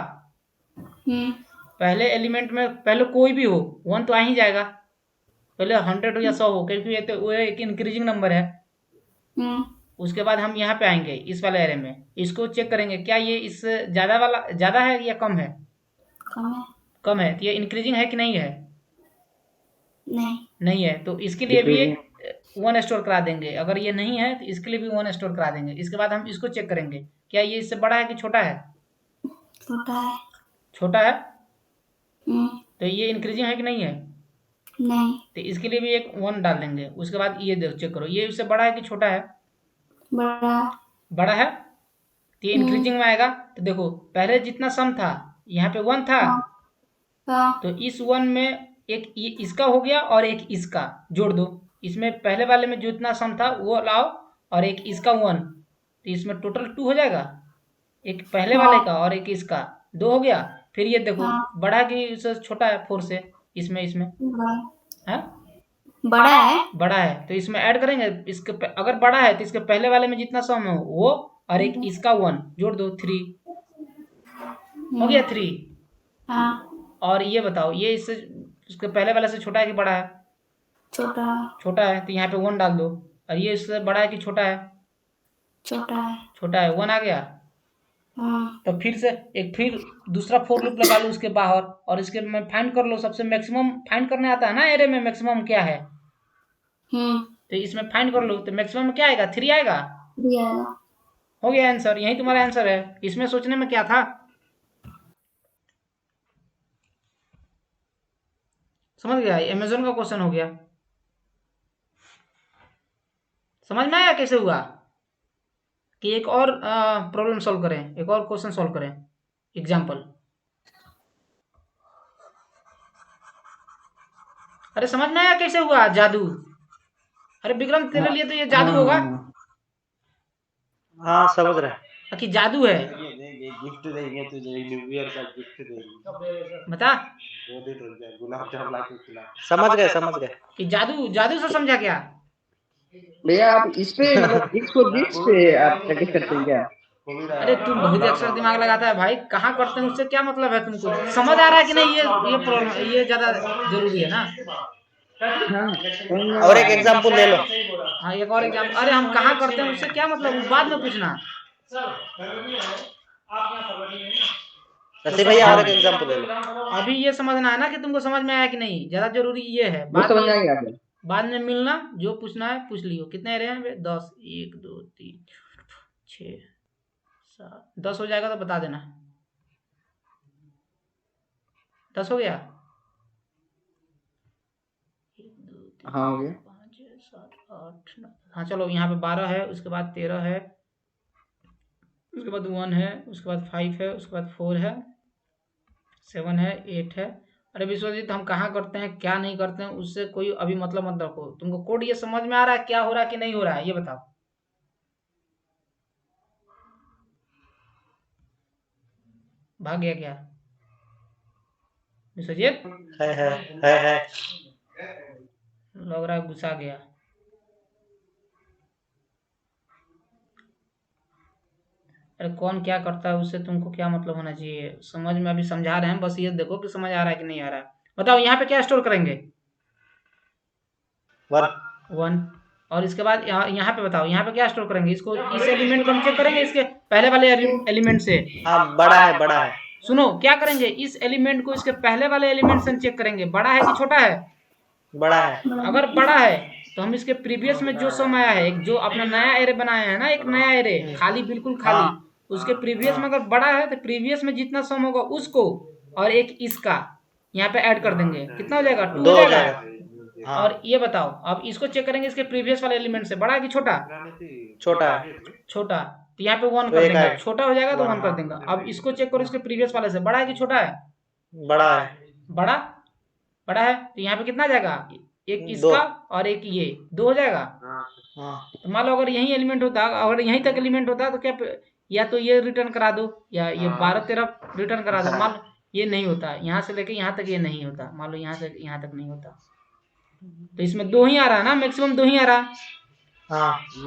पहले एलिमेंट में पहले कोई भी हो 1 तो आ ही जाएगा, पहले 100 हो या 100 हो, क्योंकि ये तो वो एक इंक्रीजिंग नंबर है। उसके बाद हम यहाँ पे आएंगे इस वाले एरे में, इसको चेक करेंगे क्या ये इस ज्यादा है या कम है? कम है। तो ये इंक्रीजिंग है कि नहीं है? नहीं है। तो इसके लिए भी 1 स्टोर करा देंगे। अगर ये नहीं है तो इसके लिए भी 1 स्टोर करा देंगे। इसके बाद हम इसको चेक करेंगे क्या ये इससे बड़ा है कि छोटा है? छोटा है। तो ये इंक्रीजिंग है कि नहीं है? नहीं। तो इसके लिए भी एक 1 डाल देंगे। उसके बाद ये देखो, चेक करो ये इससे बड़ा है कि छोटा है? बड़ा है। तो ये इंक्रीजिंग में आएगा। तो देखो पहले जितना सम था यहाँ पे 1 था, तो इस 1 में एक इसका हो गया और एक इसका जोड़ दो। इसमें पहले वाले में जितना सम था वो लाओ और एक इसका 1, तो इसमें टोटल 2 हो जाएगा। एक पहले वाले का और एक इसका 2 हो गया। फिर ये देखो बड़ा कि इससे छोटा है 4 से, इसमें है बड़ा है। तो इसमें ऐड करेंगे इसके अगर बड़ा है तो इसके पहले वाले में जितना सम है वो और एक इसका 1 जोड़ दो, 3 हो गया। 3 और ये बताओ ये इससे इसके पहले वाले से छोटा है कि बड़ा है? छोटा है। तो यहाँ पे 1 डाल दो। और ये इससे बड़ा है कि छोटा है? छोटा है। 1 आ गया। तो फिर से फिर दूसरा फॉर लूप लगा लो उसके बाहर और इसके में फाइंड कर लो सबसे मैक्सिमम फाइंड करने आता है ना एरे में, मैक्सिमम क्या है। तो इसमें फाइंड कर लो तो मैक्सिमम क्या आएगा? 3 आएगा। हो गया आंसर। यही तुम्हारा आंसर है। इसमें सोचने में क्या था? समझ गया? अमेज़न का क्वेश्चन हो गया। समझ में आया कैसे हुआ? कि एक और प्रॉब्लम सॉल्व करें, एक और क्वेश्चन सॉल्व करें, एग्जाम्पल। अरे समझ में आया कैसे हुआ जादू? अरे विक्रम तेरे लिए तो ये जादू होगा हाँ समझ रहे कि जादू है? गिफ्ट देंगे तुझे, न्यू ईयर का गिफ्ट देंगे, बता। 2 दिन रुक जा, गुलाब जामुन लाके खिला। समझ गए कि जादू जादू से समझा क्या? भैया आप इस पे मतलब गिफ्ट पे आप प्रैक्टिस करते हैं क्या? अरे तू बहुत एक्स्ट्रा दिमाग लगाता है भाई, कहाँ करते हैं उससे क्या मतलब है तुमको? समझ आ रहा है कि नहीं? ये प्रॉब्लम, ये ज्यादा जरूरी है ना। और एक एग्जांपल ले लो। हाँ एक और एग्जाम्पल। अरे हम कहाँ करते हैं उससे क्या मतलब, बाद में पूछना। नसीब भैया और एक एग्जांपल ले लो। अभी ये समझना है ना कि तुमको समझ में आया कि नहीं, ज्यादा जरूरी ये है। वो समझ में आ गया आपको? बाद में मिलना, जो पूछना है पूछ लियो। कितने रहे हैं? 10, 1 2 3 6 7 10 हो जाएगा तो बता देना। 10 हो गया? 1 2 3 हाँ हो गया। 5 6 7 8 9। हाँ चलो, यहाँ पे 12 है, उसके बाद 13 है, उसके बाद 1 है, उसके बाद 5 है, उसके बाद 4 है, 7 है, 8 है। अरे विश्वजीत, हम कहाँ करते हैं क्या नहीं करते हैं उससे कोई अभी मतलब मत रखो। तुमको कोड ये समझ में आ रहा है क्या हो रहा है कि नहीं हो रहा है, ये बताओ। भाग गया क्या विश्वजीत? है लग रहा है गुस्सा गया। अरे कौन क्या करता है उससे तुमको क्या मतलब होना चाहिए? समझ में अभी समझा रहे हैं, बस ये देखो कि समझ आ रहा है कि नहीं आ रहा है। बताओ यहाँ पे क्या स्टोर करेंगे? 1। और इसके बाद यहाँ पे बताओ, यहाँ पे क्या स्टोर करेंगे? इसको, इस एलिमेंट को हम चेक करेंगे इसके पहले वाले एलिमेंट से। हाँ बड़ा है। सुनो, क्या करेंगे? इस एलिमेंट को इसके पहले वाले एलिमेंट से चेक करेंगे, बड़ा है कि छोटा है? बड़ा है। अगर बड़ा है तो हम इसके प्रीवियस में जो सम आया है, जो अपना नया एरे बनाया है ना, एक नया एरे खाली, बिल्कुल खाली, उसके प्रीवियस में अगर बड़ा है तो प्रीवियस में जितना सम होगा उसको और एक इसका यहाँ पे ऐड कर देंगे। कितना हो जाएगा? 2 हो जाएगा। और ये बताओ, अब इसको चेक करेंगे इसके प्रीवियस वाले एलिमेंट से, बड़ा है कि छोटा? छोटा। तो यहाँ पे 1 कर देंगे, छोटा हो जाएगा तो 1 कर देंगे। अब इसको चेक करो इसके प्रीवियस वाले से, बड़ा है कि छोटा है? बड़ा है। तो यहाँ पे कितना जाएगा? एक इसका और एक ये, 2 हो जाएगा। तो मान लो अगर यही एलिमेंट होता, अगर यहीं तक एलिमेंट होता तो क्या, या तो ये रिटर्न करा दो या ये 12 13 रिटर्न करा दो। मान लो ये नहीं होता, यहाँ से लेके यहाँ तक ये नहीं होता, मान लो यहाँ से यहाँ तक नहीं होता, तो इसमें 2 ही आ रहा है ना, मैक्सिमम 2 ही आ रहा।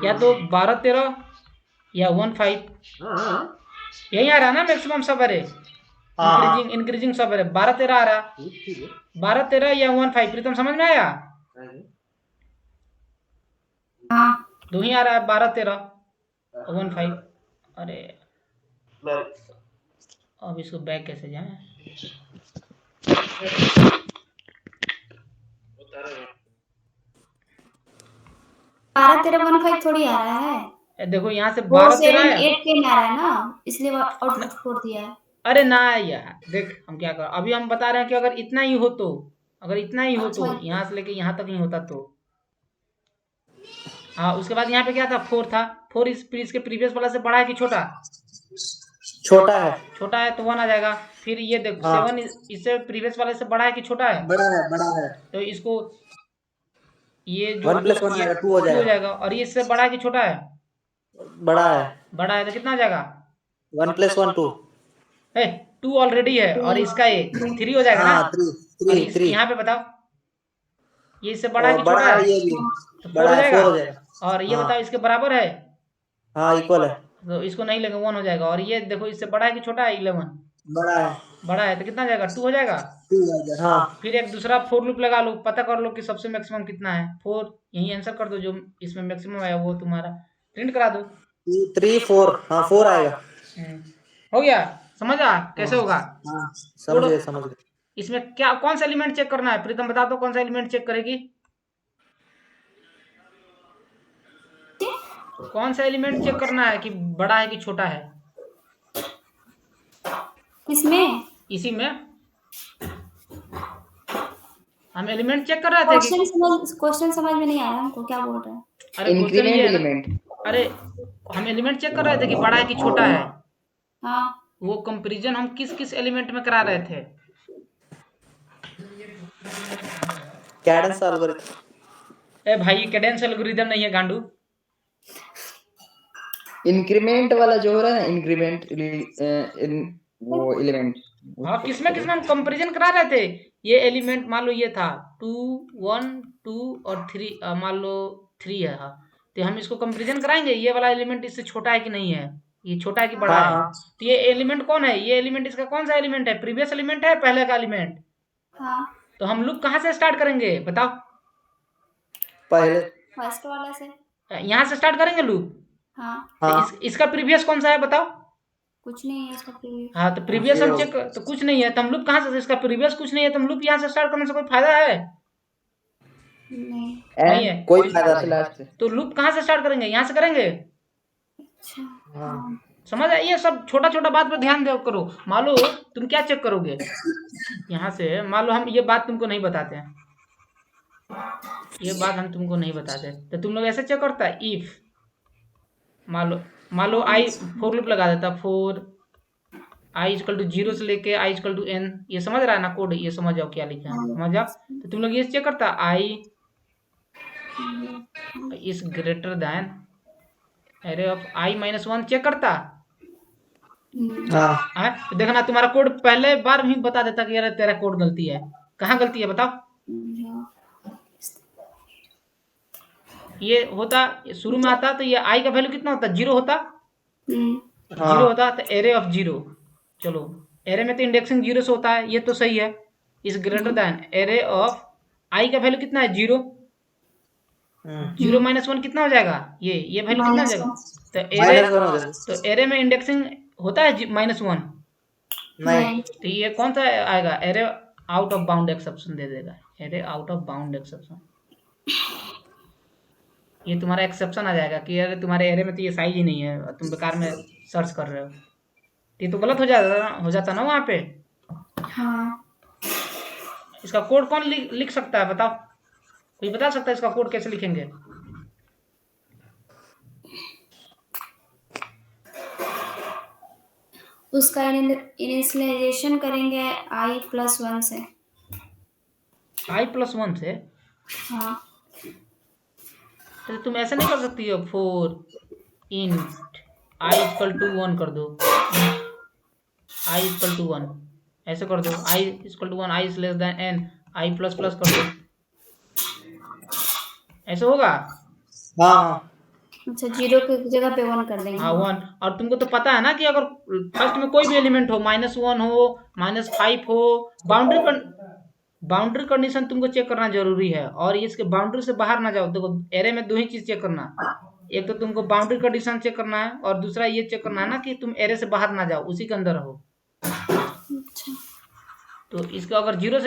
या तो 12 13 या 1 5 यही आ रहा ना मैक्सिमम सब अरे, इंक्रीजिंग सब अरे। 12 13 आ रहा, 12 13 या 1 5। प्रीतम समझ में आया? 2 ही आ रहा है, 12 13 1 5। अरे अब इसको बैक कैसे जाए? बारह 13 1 5 थोड़ी आ रहा है। देखो यहाँ से 12 13 है, 8 10 आ रहा है ना, इसलिए आउटपुट 4 दिया है। अरे ना यार, देख हम क्या कर, अभी हम बता रहे हैं कि अगर इतना ही हो तो, अगर इतना ही हो तो यहाँ से लेके यहाँ तक ही होता तो। हाँ उसके बाद यहाँ पे क्या था? 4 था। 4 इसके प्रीवियस वाला से बड़ा है कि छोटा? छोटा है तो 1 आ जाएगा। फिर ये देखो 7 इससे प्रीवियस वाले से बड़ा है कि छोटा है? बड़ा है। तो इसको ये जो 1 + 1 आएगा 2 हो जाएगा। और ये इससे बड़ा है कि छोटा है? बड़ा है तो कितना आ जाएगा? 1 + 1 2 2 ऑलरेडी है और इसका ये 3 हो जाएगा ना। 3 यहाँ पे बताओ, ये इससे बड़ा है कि छोटा है? ये भी तो 4 बड़ा हो है, 4 हो जाएगा। जाएगा। और ये बताओ इसके बराबर है? हाँ इक्वल है। तो इसको नहीं लेंगे, 1 हो जाएगा। और ये देखो इससे बड़ा है कि छोटा है? 11 बड़ा है तो कितना आ जाएगा? 2 हो जाएगा। हाँ फिर एक दूसरा फोर लूप लगा लो, पता कर लो कि सबसे मैक्सिमम कितना है। 4 यही आंसर कर दो, जो इसमें मैक्सिमम है वो तुम्हारा प्रिंट करा दो। 3 4 हाँ 4 आएगा। हो गया? समझ आ कैसे होगा? हाँ समझ गए। इसमें क्या, कौन सा एलिमेंट चेक करना है? प्रीतम बता दो, कौन सा एलिमेंट चेक करेगी? कौन सा एलिमेंट चेक करना है कि बड़ा है कि छोटा है? किसमें? इसी में हम एलिमेंट चेक कर रहे थे कि क्वेश्चन समझ में नहीं आ रहा हमको, क्या बोल रहे हैं? अरे इंक्रीमेंट एलिमेंट। अरे हम एलिमेंट चेक कर रहे थे कि बड़ा है कि छोटा है। हाँ वो कंपैरिजन हम किस किस एलिमेंट में करा रहे थे? Cadence algorithm. ए भाई, कैडेंस एल्गोरिथम नहीं है गांडू। इंक्रीमेंट वाला जो हो रहा है ना, इंक्रीमेंट वो एलिमेंट। हाँ, किसमें हम कंपैरिजन करा रहे थे। ये एलिमेंट मान लो ये था 2 1 2 और 3, मान लो 3 है। हाँ, तो हम इसको कंपैरिजन कराएंगे, ये वाला एलिमेंट इससे छोटा है कि नहीं है, ये छोटा है कि बड़ा है। तो ये एलिमेंट कौन है? ये एलिमेंट इसका कौन सा एलिमेंट है? प्रीवियस एलिमेंट है, पहले का एलिमेंट। हाँ तो हम लूप कहाँ से स्टार्ट करेंगे बताओ? पहले फर्स्ट वाला से। यहाँ से स्टार्ट करेंगे लूप। हाँ तो इसका प्रीवियस कौन सा है बताओ? कुछ नहीं है इसका प्रीवियस। हाँ, तो प्रीवियस हम चेक तो कुछ नहीं है, तो हम लूप कहाँ से? इसका प्रीवियस कुछ नहीं है, तो हम लूप यहाँ से स्टार्ट करने से कोई फायदा है? नहीं। नहीं है कोई फायदा से लास्ट से। तो लूप कहाँ से स्टार्ट करेंगे? यहाँ से करेंगे। अच्छा हाँ। समझ आए? ये सब छोटा छोटा बात पे ध्यान दे करो। मान लो तुम क्या चेक करोगे यहाँ से, मान लो हम ये बात तुमको नहीं बताते हैं, ये बात हम तुमको नहीं बताते, तो तुम लोग ऐसे चेक करता है इफ मान लो आई फोर लूप लगा देता, फोर आई इक्वल टू 0 से लेके आई इक्वल टू n। ये समझ रहा है ना कोड? ये समझ जाओ क्या लिखा है, समझ जाओ। तो तुम लोग ये चेक करता i is greater than array of i minus 1 check करता। हाँ, तो देखना तुम्हारा कोड पहले बार ही बता देता कि यार तेरा कोड गलती है। कहाँ गलती है बताओ? ये होता शुरू में आता तो ये आई का वैल्यू कितना होता? 0 होता। 0 होता तो एरे ऑफ 0। चलो, एरे में तो इंडेक्सिंग 0 से होता है, ये तो सही है। Is greater than array of i का वैल्यू कितना है? 0। 0 माइनस 1 कितना हो जाएगा? ये वैल्यू कितना हो जाएगा? तो एरे में इंडेक्सिंग होता है -1 नहीं। तो ये कौन सा आएगा? Array out of bound exception दे देगा, array out of bound exception. ये तुम्हारा एक्सेप्शन आ जाएगा कि अरे तुम्हारे एरे में तो ये साइज ही नहीं है, तुम बेकार में सर्च कर रहे हो। ये तो गलत हो जाता ना वहाँ पे। हाँ इसका कोड कौन लिख सकता है बताओ? कोई बता सकता है इसका कोड कैसे लिखेंगे? उसका इनिशियलाइजेशन करेंगे i+1 से। i+1 से? हाँ तो तुम ऐसे नहीं कर सकती हो, 4 इंट i इक्वल टू 1 कर दो, i इक्वल टू 1 ऐसे कर दो, i equal to 1 i is less than n i plus plus कर दो, ऐसे होगा? हाँ अच्छा, 0 की जगह पे 1 कर देंगे। हाँ 1। और तुमको तो पता है ना कि अगर फर्स्ट में कोई भी एलिमेंट हो, -1 हो, -5 हो, बाउंड्री कंडीशन तुमको चेक करना जरूरी है। और इसके बाउंड्री से बाहर ना जाओ। देखो, एरे में 2 ही चीज चेक करना, एक तो तुमको बाउंड्री कंडीशन चेक करना है, और दूसरा ये चेक करना है ना कि तुम एरे से बाहर ना जाओ, उसी के अंदर रहो। अच्छा तो इसको अगर 0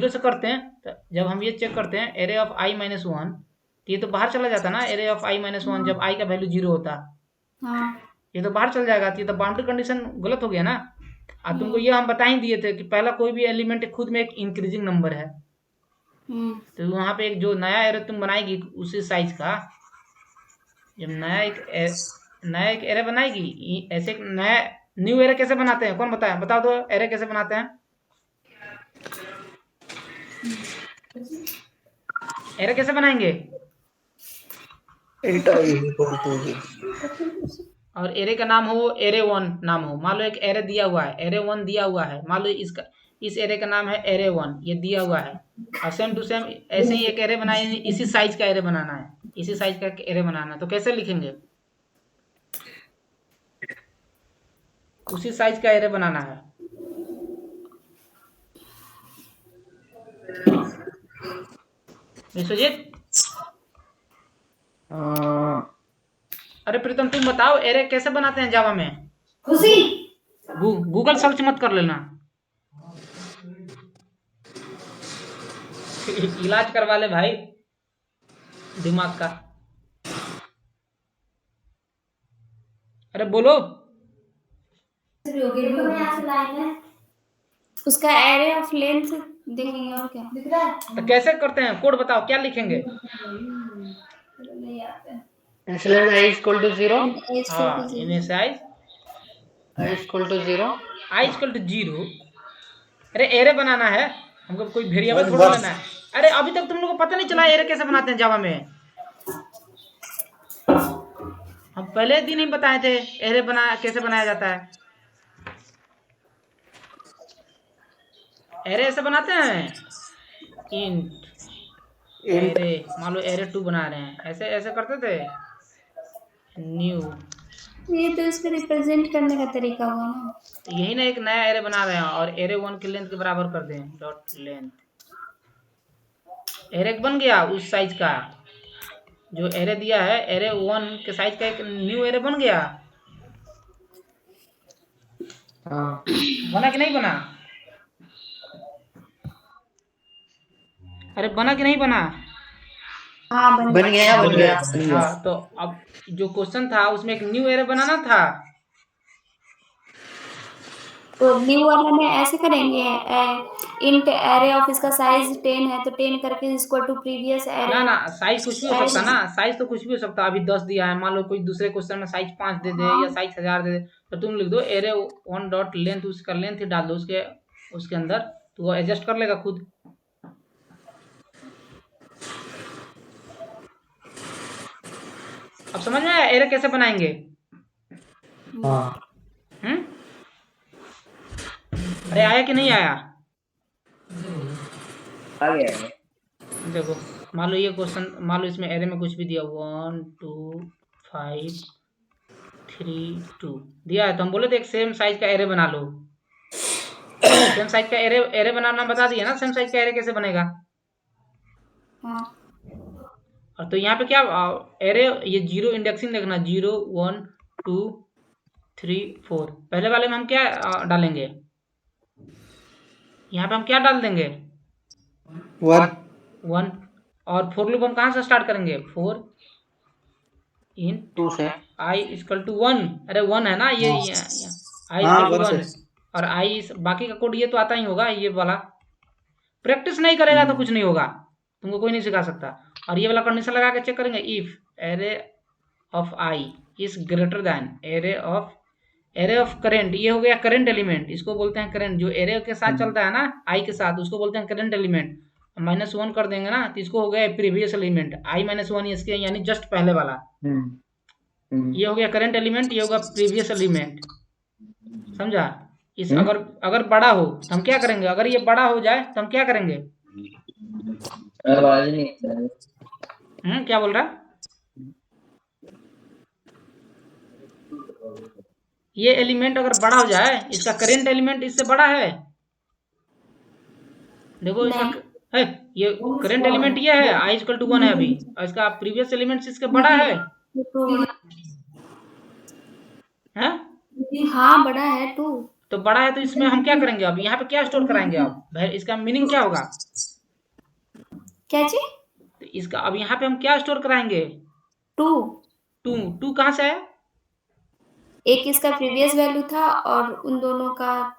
से करते हैं, तो जब हम ये चेक करते हैं एरे ऑफ i-1, तो ये तो बाहर चला जाता ना, एरे ऑफ i-1 जब i का वैल्यू 0 होता, हाँ ये तो बाहर चल जाएगा। तो ये तो बाउंड्री कंडीशन गलत हो गया ना। और तुमको ये हम बता ही दिए थे कि पहला कोई भी एलिमेंट खुद में एक इंक्रीजिंग नंबर है। तो वहाँ पे एक जो नया एरे तुम बनाएगी उसी साइज का, जब नया एक एरे बनाएगी, ऐसे एक नया न्यू एरे कैसे बनाते हैं? कौन बताए? बताओ तो, एरे कैसे बनाते हैं? एरे कैसे बनाएंगे? और एरे का नाम हो array1 नाम हो, मान लो एक एरे दिया हुआ है, array1 दिया हुआ है, मान लो इस एरे का नाम है array1, ये दिया हुआ है। और सेम टू सेम ऐसे ही एक एरे बनाए, इसी साइज का एरे बनाना है, इसी साइज का एरे बनाना है। तो कैसे लिखेंगे? उसी साइज का एरे बनाना है। विश्वजीत, अरे प्रीतम तुम बताओ एरे कैसे बनाते हैं जावा में? खुशी गूगल सर्च मत कर लेना, इलाज करवा ले भाई दिमाग का। अरे बोलो। उसका एरे ऑफ लेंथ देखेंगे और क्या दिख रहा है। तो कैसे करते हैं? कोड बताओ, क्या लिखेंगे? नहीं आता है। initialize I equal to 0, and a is equal हाँ to 0. Initialise I equal to 0, I equal to 0। अरे एरे बनाना है हमको, कोई वेरिएबल One थोड़ा word. लेना है। अरे अभी तक तुम लोग को पता नहीं चला एरे कैसे बनाते हैं जावा में? हम पहले दिन ही बताए थे एरे कैसे बनाया जाता है। एरे ऐसे बनाते हैं, इंट एरे, मान लो एरे 2 बना रहे हैं, ऐसे ऐसे करते थे। न्यू, ये तो इसको रिप्रेजेंट करने का तरीका हुआ ना। तो यही ना एक नया एरे बना रहे हैं और एरे 1 की लेंथ के बराबर कर दें, डॉट लेंथ। एरे बन गया उस साइज का जो एरे दिया है, एरे 1 के साइज का एक न्यू एरे बन गया। हाँ बना कि नहीं बना? अरे बना कि नहीं बना? हाँ बन गया बन गया। हाँ, तो अब जो क्वेश्चन था उसमें एक न्यू एरे बनाना था। तो न्यू वाला में ऐसे करेंगे, इंट एरे ऑफ इसका साइज 10 है तो 10 करके इक्वल टू प्रीवियस एरे। ना साइज कुछ भी हो सकता ना, साइज तो कुछ भी हो सकता। अभी 10 दिया है, मान लो कोई दूसरे क्वेश्चन में साइज 5 दे दे या साइज 1000 दे दे, तो तुम लिख दो एरे 1 डॉट लेंथ, उसका लेंथ ही डाल दो उसके अंदर, तो वो एडजस्ट कर लेगा खुद। अब समझ में आया एरे कैसे बनाएंगे? हाँ अरे आया कि नहीं आया? आ गया है। देखो मान लो ये क्वेश्चन, मान लो इसमें एरे में कुछ भी दिया 1 2 5 3 2 दिया है, तो हम बोले थे एक सेम साइज का एरे बना लो। सेम साइज का एरे बनाना बता दिया ना, सेम साइज का एरे कैसे बनेगा। हाँ। और तो यहाँ पे क्या एरे, ये 0 इंडेक्सिंग देखना, 0 1 2 3 4। पहले वाले में हम क्या डालेंगे, यहाँ पे हम क्या डाल देंगे 1। और फोर लूप हम कहाँ से स्टार्ट करेंगे, 4 इन 2 से i इक्वल टू 1। अरे 1 है ना ये i हाँ, इक्वल टू 1 1, और बाकी का कोड ये तो आता ही होगा, ये वाला प्रैक्टिस नहीं करेगा तो कुछ नहीं होगा, तुमको कोई नहीं सिखा सकता। और ये वाला कंडीशन लगा के चेक करेंगे, if array of i is greater than array of current, ये हो गया करंट एलिमेंट, इसको बोलते हैं करंट, जो एरे के साथ चलता है ना i के साथ, उसको बोलते हैं करंट एलिमेंट। -1 कर देंगे ना तो इसको हो गया प्रीवियस एलिमेंट, i-1 इसके यानी जस्ट पहले वाला, ये हो गया करंट एलिमेंट, ये होगा प्रीवियस एलिमेंट। समझा? इस अगर बड़ा हो तो हम क्या करेंगे, अगर ये बड़ा हो जाए तो हम क्या करेंगे। आवाज नहीं, क्या बोल रहा? ये एलिमेंट अगर बड़ा हो जाए, इसका करंट एलिमेंट इससे बड़ा है, देखो इसका है, ये करंट एलिमेंट ये है, i इक्वल टू 1 है अभी, और इसका प्रीवियस एलिमेंट इसके बड़ा है। हाँ बड़ा है 2, तो बड़ा है तो इसमें हम क्या करेंगे, अब यहाँ पे क्या स्टोर कराएंगे, अब इसका मीनिंग क्या होगा, क्या चीज, तो इसका अब यहाँ पे हम क्या स्टोर कराएंगे, 2 कहाँ से आया, एक इसका प्रीवियस वैल्यू था और उन दोनों का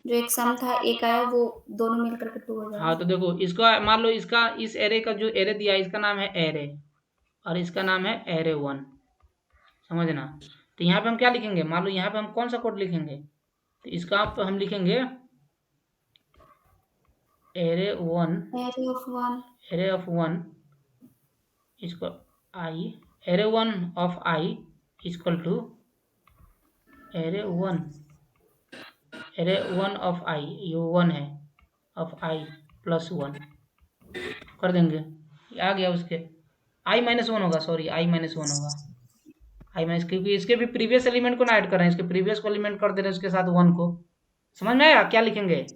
जो एक सम था एक आया, वो दोनों मिलकर के 2 हो जाएगा। हाँ तो देखो इसका मान लो, इसका इस एरे का जो एरे दिया है इसका नाम है एरे, और इसका नाम है एरे 1, समझना। तो यहाँ पे हम क्या लिखेंगे, मान लो यहाँ पे हम कौन सा कोड लिखेंगे, तो इसका हम लिखेंगे एरे ऑफ 1 इसको i, array 1 of i equal to array 1 of i, ये 1 है, ऑफ i प्लस 1 कर देंगे, आ गया उसके i-1 होगा, सॉरी i-1 होगा, क्योंकि इसके भी प्रीवियस एलिमेंट को ना ऐड कर रहे हैं, इसके प्रीवियस को एलिमेंट कर दे रहे हैं उसके साथ 1 को। समझ में आया क्या लिखेंगे,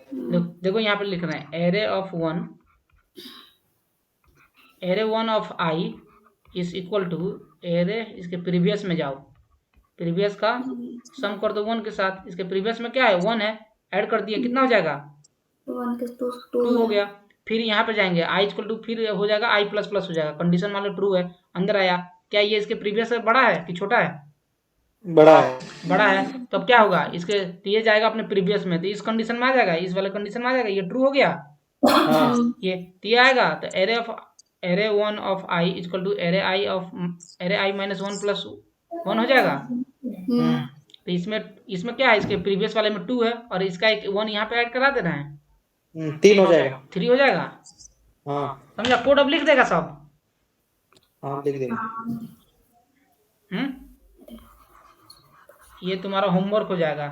देखो यहाँ पे लिख रहे हैं array one of i is equal to array, इसके प्रीवियस में जाओ, प्रीवियस का सम कर दो 1 के साथ, इसके प्रीवियस में क्या है 1 है, ऐड कर दिए, कितना हो जाएगा 2 हो गया। फिर यहाँ पे जाएंगे i इक्वल टू, फिर हो जाएगा i प्लस प्लस हो जाएगा, कंडीशन मान लो ट्रू है, अंदर आया, क्या ये इसके प्रीवियस से बड़ा है कि छोटा है, बड़ा है, तो अब क्या होगा, इसके ये जाएगा अपने प्रीवियस में, तो इस कंडीशन में आ जाएगा, इस वाले कंडीशन में आ जाएगा, ये ट्रू हो गया, ये आएगा, तो array of array 1 of I equal to array I minus 1 plus 1 हो जाएगा। तो इसमें क्या है, इसके प्रीवियस वाले में 2 है और इसका एक 1 यहाँ पे ऐड करा देना है, 3 हो जाएगा। 3 हो जाएगा। हाँ समझा? कोड अब लिख देगा सब। हाँ लिख देंगे। ये तुम्हारा होमवर्क हो जाएगा,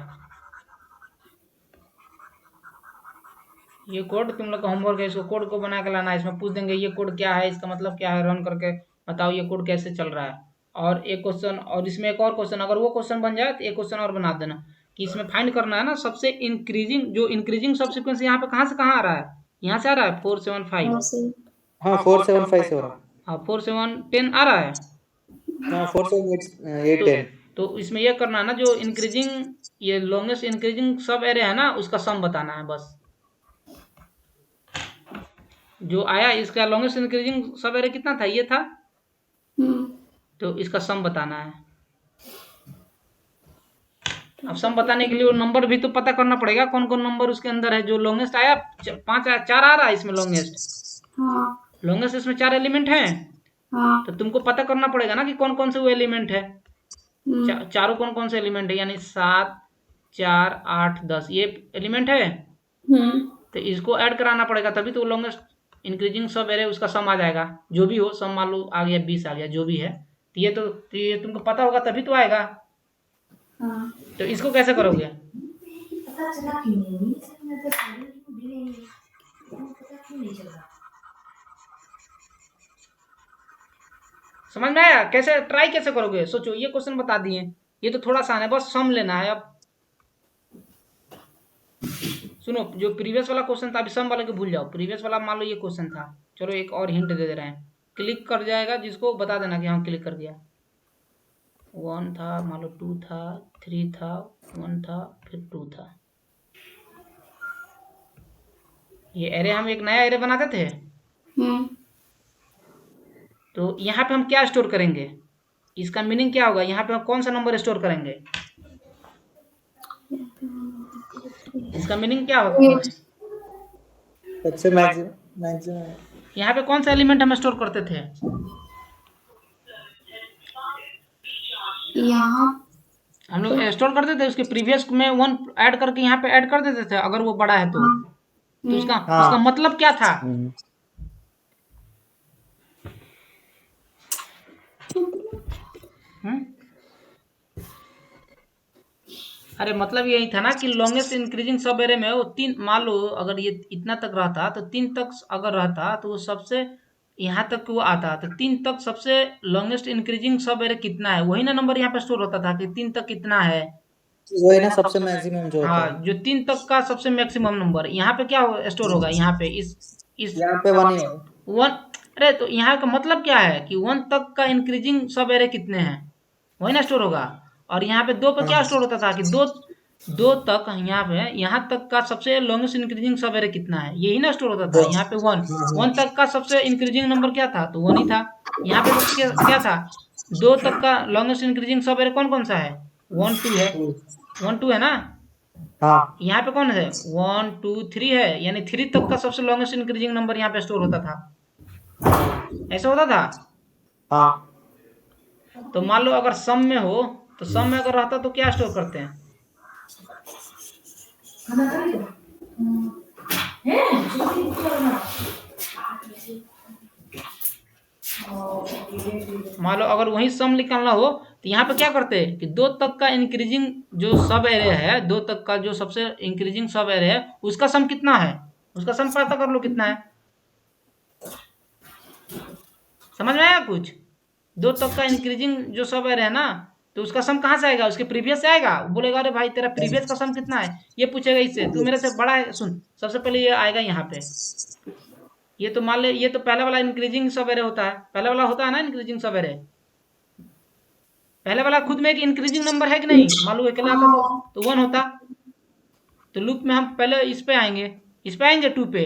ये कोड तुम लोग का होमवर्क है। इसको कोड को बना के लाना है। इसमें पूछ देंगे ये कोड क्या है, इसका मतलब क्या है, रन करके बताओ ये कोड कैसे चल रहा है। और एक क्वेश्चन, और इसमें एक और क्वेश्चन, अगर वो क्वेश्चन बन जाए तो एक क्वेश्चन और बना देना कि इसमें फाइंड करना है ना सबसे इंक्रीजिंग सब सीक्वेंस यहाँ पे कहाँ से कहाँ आ रहा है। यहाँ से आ रहा है 475। हाँ 475 से हो रहा है। हाँ 4 7 10 आ रहा है। हाँ 4 7 8 10। तो इसमें यह करना है ना, जो ये लॉन्गेस्ट इंक्रीजिंग सब एरे है ना उसका सम बताना है बस। जो आया इसका लॉन्गेस्ट इंक्रीजिंग सब एरे कितना था, ये था, तो इसका सम बताना है। अब सम बताने के लिए वो नंबर भी तो पता करना पड़ेगा, कौन कौन नंबर उसके अंदर है। जो लॉन्गेस्ट आया 5 4 आ रहा है इसमें लॉन्गेस्ट इसमें 4 एलिमेंट हैं। तो तुमको पता करना पड़ेगा ना कि कौन कौन से वो एलिमेंट है। चारों कौन कौन से एलिमेंट है, यानी 7 4 8 10 ये एलिमेंट है। तो इसको ऐड कराना पड़ेगा, तभी तो लॉन्गेस्ट इंक्रीजिंग सब एरे उसका सम आ जाएगा। जो भी हो सम, मान लो आ गया 20 आ गया, जो भी है। तो ये तुमको पता होगा तभी तो आएगा। तो इसको कैसे करोगे? समझ में आया? कैसे ट्राई कैसे करोगे सोचो। ये क्वेश्चन बता दिए, ये तो थोड़ा सा है, बस सम लेना है। अब सुनो, जो प्रीवियस वाला क्वेश्चन था, अभी सम वाले को भूल जाओ। प्रीवियस वाला मान लो ये क्वेश्चन था, चलो एक और हिंट दे रहे हैं। क्लिक कर जाएगा जिसको बता देना कि हाँ क्लिक कर दिया। 1 था, मान लो 2 था, 3 था, 1 था, फिर 2 था। ये एरे हम एक नया एरे बनाते थे। तो यहाँ पे हम क्या स्टोर करेंगे, इसका मीनिंग क्या होगा? यहाँ पे हम कौन सा नंबर स्टोर करेंगे, इसका मीनिंग क्या होगा? सबसे मैक्सिमम यहाँ पे कौन सा एलिमेंट हम स्टोर करते थे? यहाँ हम लोग स्टोर करते थे, उसके प्रीवियस में 1 ऐड करके यहाँ पे ऐड कर देते थे, अगर वो बड़ा है तो। तो उसका मतलब क्या था? अरे मतलब यही था ना कि लॉन्गेस्ट इंक्रीजिंग सब एरे में वो 3, मान लो अगर ये इतना तक रहता तो 3 तक अगर रहता तो वो सबसे यहाँ तक वो आता, तो 3 तक सबसे लॉन्गेस्ट इंक्रीजिंग सब एरे कितना है, वही ना नंबर यहाँ पे स्टोर होता था कि 3 तक कितना है। वही ना सबसे मैक्सिमम जो होता है। हाँ, जो 3 तक का सबसे मैक्सिमम नंबर यहाँ पे क्या स्टोर होगा, यहाँ पे इस यहाँ पे 1 ही है। 1। अरे तो यहाँ का मतलब क्या है कि 1 तक का इंक्रीजिंग सब एरे कितने हैं, वही ना स्टोर होगा। और यहाँ पे 2 पे क्या स्टोर होता था कि 2 तक, यहाँ तक का सबसे लॉन्गेस्ट इंक्रीजिंग सब एरे कितना है, यही ना स्टोर होता था। यहाँ पे 1 तक का सबसे इंक्रीजिंग नंबर क्या था, तो 1 ही था। यहाँ पे क्या था, 2 तक का लॉन्गेस्ट इंक्रीजिंग सब एरे कौन कौन सा है, 1 2 है, 1 2 है ना। हाँ यहाँ पे कौन है, 1 2 3 है, यानी 3 तक का सबसे लॉन्गेस्ट इंक्रीजिंग नंबर यहाँ पे स्टोर होता था। ऐसा होता था। हाँ तो मान लो अगर सम में हो, तो सम में अगर रहता तो क्या स्टोर करते हैं, मान लो अगर वही सम निकालना हो तो यहाँ पे क्या करते हैं कि 2 तक का इंक्रीजिंग जो सब एरे है, 2 तक का जो सबसे इंक्रीजिंग सब एरे है उसका सम कितना है, उसका सम पता कर लो कितना है। समझ में आया कुछ? 2 तक का इंक्रीजिंग जो सब एरे है ना, तो उसका सम कहाँ से आएगा, उसके प्रीवियस से आएगा। बोलेगा अरे भाई तेरा प्रीवियस का सम कितना है, ये पूछेगा इससे, तू मेरे से बड़ा है। सुन, सबसे पहले ये आएगा यहाँ पे, ये तो मान ले ये तो पहला वाला इंक्रीजिंग सब एरे होता है, पहला वाला होता है ना इंक्रीजिंग सब एरे। पहले वाला खुद में एक इंक्रीजिंग नंबर है कि नहीं, मान लो अकेला आता तो 1 होता। तो लूप में हम पहले इस पे आएंगे 2 पे।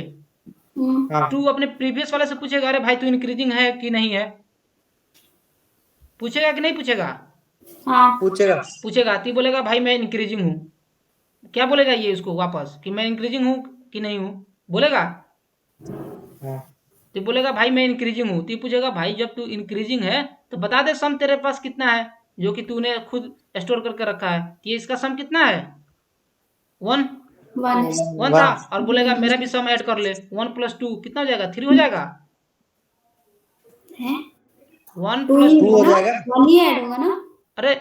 2 अपने प्रीवियस वाले से पूछेगा अरे भाई तू इंक्रीजिंग है कि नहीं है, पूछेगा कि नहीं पूछेगा? पूछेगा। तो बोलेगा भाई मैं इंक्रीजिंग हूँ, क्या बोलेगा ये उसको वापस कि मैं इंक्रीजिंग हूँ कि नहीं हूँ, बोलेगा? तो बोलेगा भाई मैं इंक्रीजिंग हूँ, तो पूछेगा भाई जब तू इंक्रीजिंग है तो बता दे सम तेरे पास कितना है जो कि तूने खुद स्टोर करके रखा है। ये इसका सम कितना है? 1 1 1 था, और बोलेगा मेरा भी सम ऐड कर ले, 1 + 2 कितना हो जाएगा? 3 हो जाएगा। है 1 2 + ही 2 2 हो होगा ना, जाएगा। 1 ही ऐड होगा ना। अरे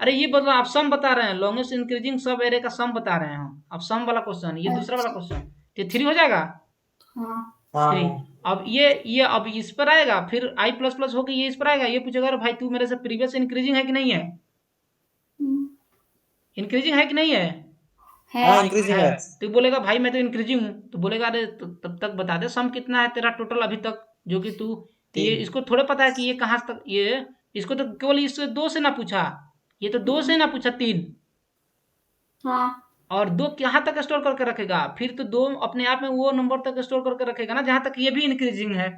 अरे ये बता, आप सम बता रहे हैं, लॉन्गेस्ट इंक्रीजिंग सब एरे का सम बता रहे हैं हम। अब सम वाला क्वेश्चन, ये दूसरा वाला अच्छा क्वेश्चन, ये 3 हो जाएगा। हाँ 3 हाँ अब ये अब इस पर आएगा, फिर i प्लस प्लस होकर ये इस पर आएगा। ये पूछेगा अरे भाई तू मेरे से प्रीवियस इंक्रीजिंग है कि नहीं है? हम्म, इंक्रीजिंग है कि नहीं है? हाँ है इंक्रीजिंग है। तो बोलेगा भाई मैं तो इंक्रीजिंग हूँ, तो बोलेगा अरे तब तक बता दे सम कितना है तेरा टोटल अभी तक जो कि तू, तो ये 3 इसको थोड़े पता है कि ये कहाँ तक, ये इसको तो केवल इस 2 से ना पूछा, ये तो 2 से ना पूछा 3, हाँ और 2 कहाँ तक स्टोर करके रखेगा? फिर तो 2 अपने आप में वो नंबर तक स्टोर करके रखेगा ना जहाँ तक ये भी इंक्रीजिंग है।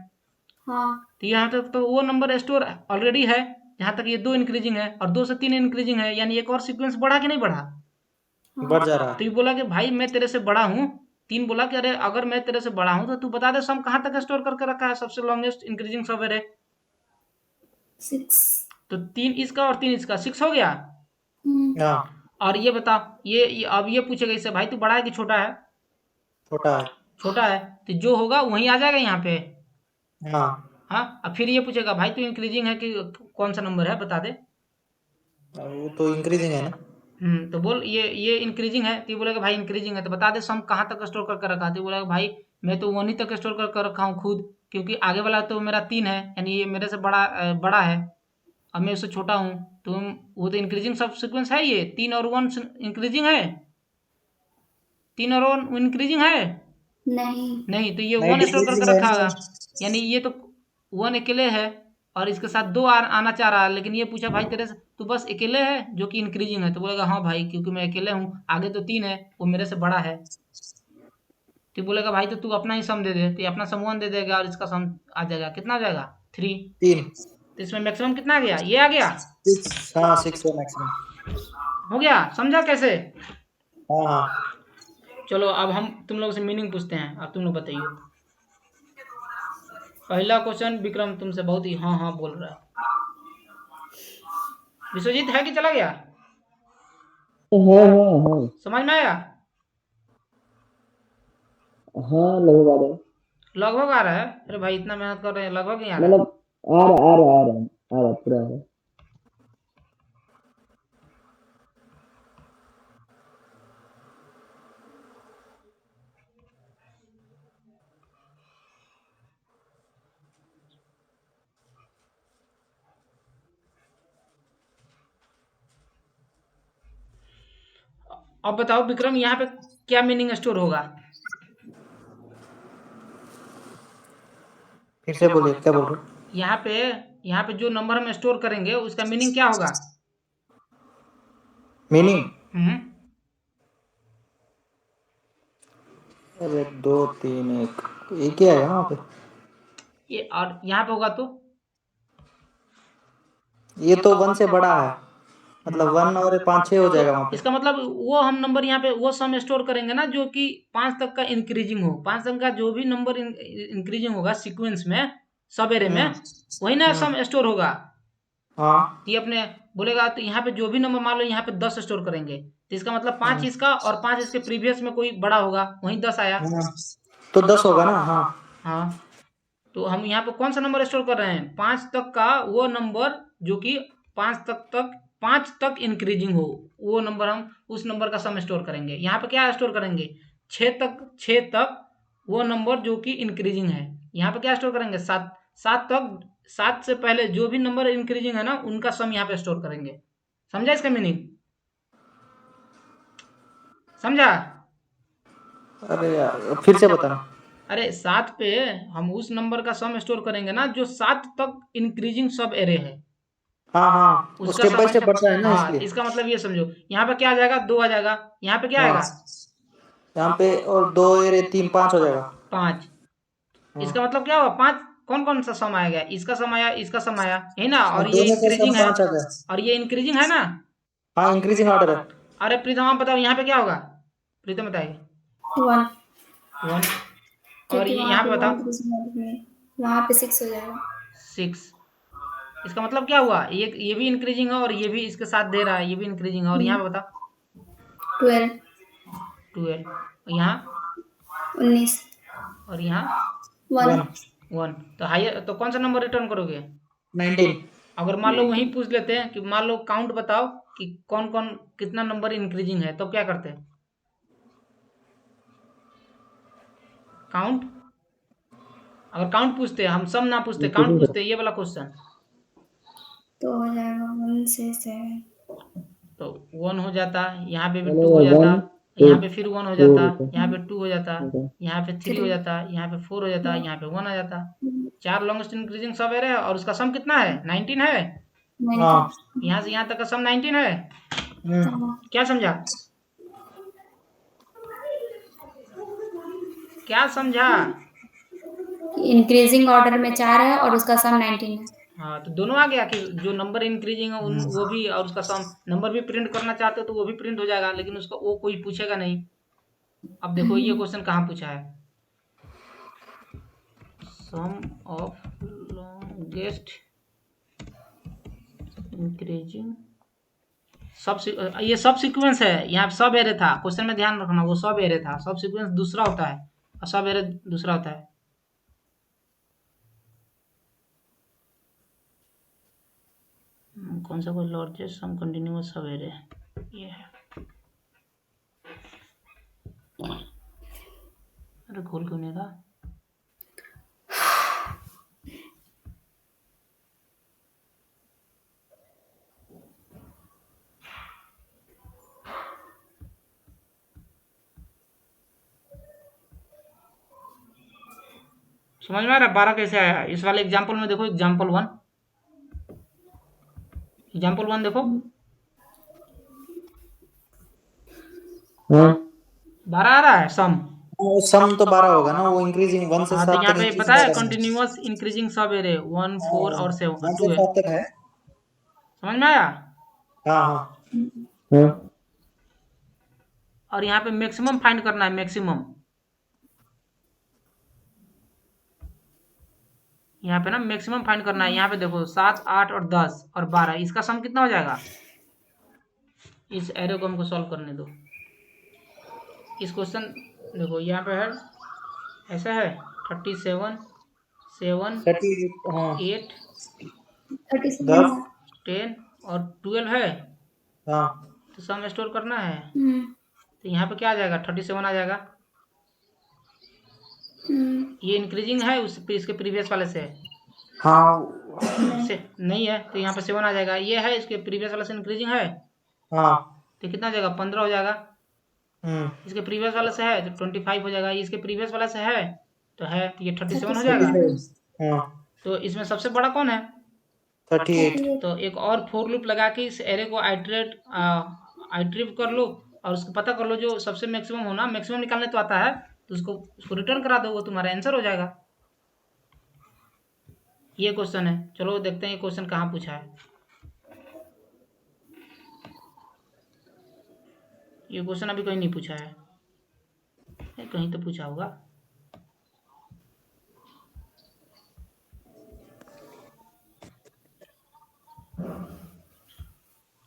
हाँ तो यहाँ तक तो वो नंबर स्टोर ऑलरेडी है जहाँ तक ये 2 इंक्रीजिंग है, और 2 से 3 इंक्रीजिंग है, यानी एक और सीक्वेंस बढ़ा कि नहीं बढ़ा? बढ़ जा रहा तो है। ये बोला कि भाई मैं तेरे से बड़ा हूँ, 3 बोला कि अरे अगर मैं तेरे से बड़ा हूँ तो तू बता दे सम कहाँ तक स्टोर करके रखा है सबसे लॉन्गेस्ट इंक्रीजिंग सब है। 6 तो 3 इसका और 3 इसका 6 हो गया। हाँ और ये बता, अब ये पूछेगा इससे भाई तू बड़ा है कि छोटा है? छोटा है। छोटा है, तो जो होगा वही आ जाएगा यहाँ पे। हाँ हाँ, अब फिर ये पूछेगा भाई तू इंक्रीजिंग है कि कौन सा नंबर है बता दे। वो तो इंक्रीजिंग है ना। तो बोल ये इंक्रीजिंग है, तो ये बोलेगा भाई इंक्रीजिंग है तो बता दे सम कहाँ तक स्टोर करके रखा है। तो ये बोलेगा भाई मैं तो 1 ही तक स्टोर करके रखा हूँ खुद, क्योंकि आगे वाला तो मेरा 3 है, यानी ये मेरे से बड़ा है, अब मैं उससे छोटा हूँ। तो वो तो इंक्रीजिंग सब सीक्वेंस है, ये 3 और 1 इंक्रीजिंग है, 3 और 1 इंक्रीजिंग है नहीं नहीं, तो ये नहीं 1 स्टोर करके डिक्रीजिंग है रखा ना। होगा, यानी ये तो 1 अकेले है और इसके साथ 2 आना चाह रहा है, लेकिन ये पूछा भाई तेरे से तू बस अकेले है जो कि इंक्रीजिंग है, तो बोलेगा हाँ भाई क्योंकि मैं अकेले हूँ, आगे तो 3 है वो मेरे से बड़ा है। तो बोलेगा भाई तो तू अपना ही सम दे दे, तो ये अपना सम 1 दे देगा और इसका सम आ जाएगा, कितना आ जाएगा? 3। 3 तो इसमें मैक्सिमम कितना आ गया? ये आ गया। 6 हाँ 6 है मैक्सिमम। हो गया, समझा कैसे? हाँ हाँ चलो अब हम तुम लोगों से मीनिंग पूछते हैं, अब तुम लोग बताइए। पहला क्वेश्चन विक्रम तुमसे बहुत ही हाँ हाँ बोल रहा है। विश्वजीत है कि चला गया? हाँ समझ में आया? हाँ लगभग आ रहा है। लगभग आ रहा है? अरे भाई इतना मेहनत कर रहे हैं, लगभग नहीं आ रहा है। मतलब आ रहा पूरा आ रहा है। अब बताओ विक्रम यहाँ पे क्या मीनिंग स्टोर होगा? फिर से बोलिए क्या बोल रहे हो। यहाँ पे जो नंबर हम स्टोर करेंगे उसका मीनिंग क्या होगा? मीनिंग हम्म अरे 2 3 एक ही आएगा ना वहाँ पे। ये और यहाँ पे होगा तो ये तो 1 से बड़ा है, मतलब 1 और 5 6 हो जाएगा वहाँ पे। इसका मतलब वो हम नंबर यहाँ पे वो सम स्टोर करेंगे ना जो कि 5 तक का इंक्रीजिंग हो, 5 तक का जो भी नंबर इंक्रीजिंग होगा सीक्वेंस में सब एरे में, वही ना सम स्टोर होगा। हाँ ये अपने बोलेगा तो यहाँ पे जो भी नंबर मान लो यहाँ पे 10 स्टोर करेंगे, तो इसका मतलब 5 इसका और 5 इसके प्रीवियस में कोई बड़ा होगा, वहीं 10 आया। हाँ तो 10 होगा ना। हाँ हाँ, तो हम यहाँ पे कौन सा नंबर स्टोर कर रहे हैं? 5 तक का वो नंबर जो कि 5 तक इंक्रीजिंग हो, वो नंबर हम उस नंबर का सम स्टोर करेंगे। यहाँ पे क्या स्टोर करेंगे? 6 तक वो नंबर जो कि इंक्रीजिंग है। यहाँ पे क्या स्टोर करेंगे? 7 तक, 7 से पहले जो भी नंबर इंक्रीजिंग है ना उनका सम यहाँ पे स्टोर करेंगे। समझा इसका मीनिंग? समझा? अरे यार फिर से बताना। अरे 7 पे हम उस नंबर का सम स्टोर करेंगे ना जो 7 तक इंक्रीजिंग सब एरे है, हाँ हाँ उसका स्टेप बाय सम। स्टेप बढ़ता है ना हाँ, इसलिए। इसका मतलब ये समझो यहाँ पे क्या आ जाएगा? 2 आ जाएगा। यहाँ पे क्या हाँ आएगा? यहाँ पे और 2 और 3 5 हो जाएगा। 5। इसका हाँ मतलब क्या हुआ? 5 कौन कौन सा सम आएगा? इसका सम आया, इसका सम आया, यही ना, और और ये दोनों का इंक्रीजिंग सम है, 5 आ गया। और ये इंक्रीजिंग है ना। हाँ इंक्रीजिंग ऑर्डर है। अरे प्रीतम आप बताओ यहाँ पे क्या होगा? प्रीतम बताइए। 1 1। और क्योंकि ये वहाँ यहाँ पे पे बताओ। 1 3 में वहाँ पे 6 हो जाएगा। 6। इसका मतलब क्या हुआ, ये भी इंक्रीजिंग है और ये भी इसके साथ दे रहा है, ये भी इंक्रीजिंग है। और यहाँ पे बता 12 12, यहाँ 19 और यहाँ 1 1। तो हाइयर, तो कौन सा नंबर रिटर्न करोगे? 19। अगर मान लो वहीं पूछ लेते हैं कि मान लो काउंट बताओ कि कौन कौन कितना नंबर इंक्रीजिंग है, तो क्या करते हैं? काउंट, अगर काउंट पूछते, हम सब ना पूछते, काउंट पूछते, ये वाला क्वेश्चन, तो हो जाएगा 1 से 7 तो 1 हो जाता, यहाँ पे भी 2 हो चलो जाता, 1 यहाँ पे फिर 1 हो 2 जाता, होता यहाँ पे 2 हो जाता, है। यहाँ पे 3 हो जाता, यहाँ पे 4 हो जाता, यहाँ पे 1 आ जाता। 4 लॉन्गेस्ट इंक्रीजिंग सब एरे है और उसका सम कितना है? 19 है। हाँ। यहाँ से यहाँ तक का सम 19 है। क्या समझा? क्या समझा? इंक्रीजिंग ऑर्डर में 4 है और उसका सम 19 है। हाँ, तो दोनों आ गया कि जो नंबर इंक्रीजिंग है उन वो भी और उसका सम नंबर भी प्रिंट करना चाहते हो तो वो भी प्रिंट हो जाएगा, लेकिन उसका वो कोई पूछेगा नहीं। अब देखो ये क्वेश्चन कहाँ पूछा है, सम ऑफ लॉन्गेस्ट इंक्रीजिंग सब, ये सब सीक्वेंस है, यहाँ सब एरे था, क्वेश्चन में ध्यान रखना, वो सब एरे था, सब सीक्वेंस दूसरा होता है और सब एरे दूसरा होता है। कौन सा कोई लार्जेस्ट सम कंटिन्यूअस सब एरे ये है। अरे खोल क्यों नहीं रहा? समझ में आ रहा है 12 कैसे आया? इस वाले एग्जाम्पल में देखो, एग्जाम्पल 1 देखो, हाँ 12 आ रहा है सम। सम तो 12 होगा ना, वो इंक्रीजिंग 1 से हाँ, 7 तो यहाँ तक पे इंक्रीजिंग बताया कर रहे हैं। कंटिन्यूअस इंक्रीजिंग सब एरे 1, 4 और 7 1 2 से है। 7 तक है। समझ में आया? हाँ हाँ। हाँ और यहाँ पे मैक्सिमम फाइंड करना है, मैक्सिमम। यहाँ पे ना मैक्सिमम फाइंड करना है। यहाँ पे देखो 7, 8 और 10 और 12, इसका सम कितना हो जाएगा? इस एरे को हमको सॉल्व करने दो। इस क्वेश्चन देखो यहाँ पे है, ऐसा है 37, 7, 38 हाँ 8, 37 10 10 और 12 है, हाँ तो सम स्टोर करना है। तो यहाँ पे क्या आ जाएगा? 37 आ जाएगा। ये इंक्रीजिंग है उस इसके प्रीवियस वाले से हाँ से नहीं है, तो यहाँ पे 7 आ जाएगा। ये है इसके प्रीवियस वाले से इंक्रीजिंग है, हाँ तो कितना हो जाएगा? 15 हो जाएगा। हम्म इसके प्रीवियस वाले से है तो 25 हो जाएगा। इसके प्रीवियस वाले से है तो है, तो ये 37 हो जाएगा। हाँ तो इसमें सबसे बड़ा कौन है? 38 तो एक और फोर लूप लगा के इस एरे को आइटरेट कर लो और उसको पता कर लो जो सबसे मैक्सिमम होना, मैक्सिमम निकालने तो आता है, तो उसको रिटर्न करा दो, वो तुम्हारा आंसर हो जाएगा। ये क्वेश्चन है। चलो देखते हैं ये क्वेश्चन कहाँ पूछा है। ये क्वेश्चन अभी कहीं नहीं पूछा है, कहीं तो पूछा होगा।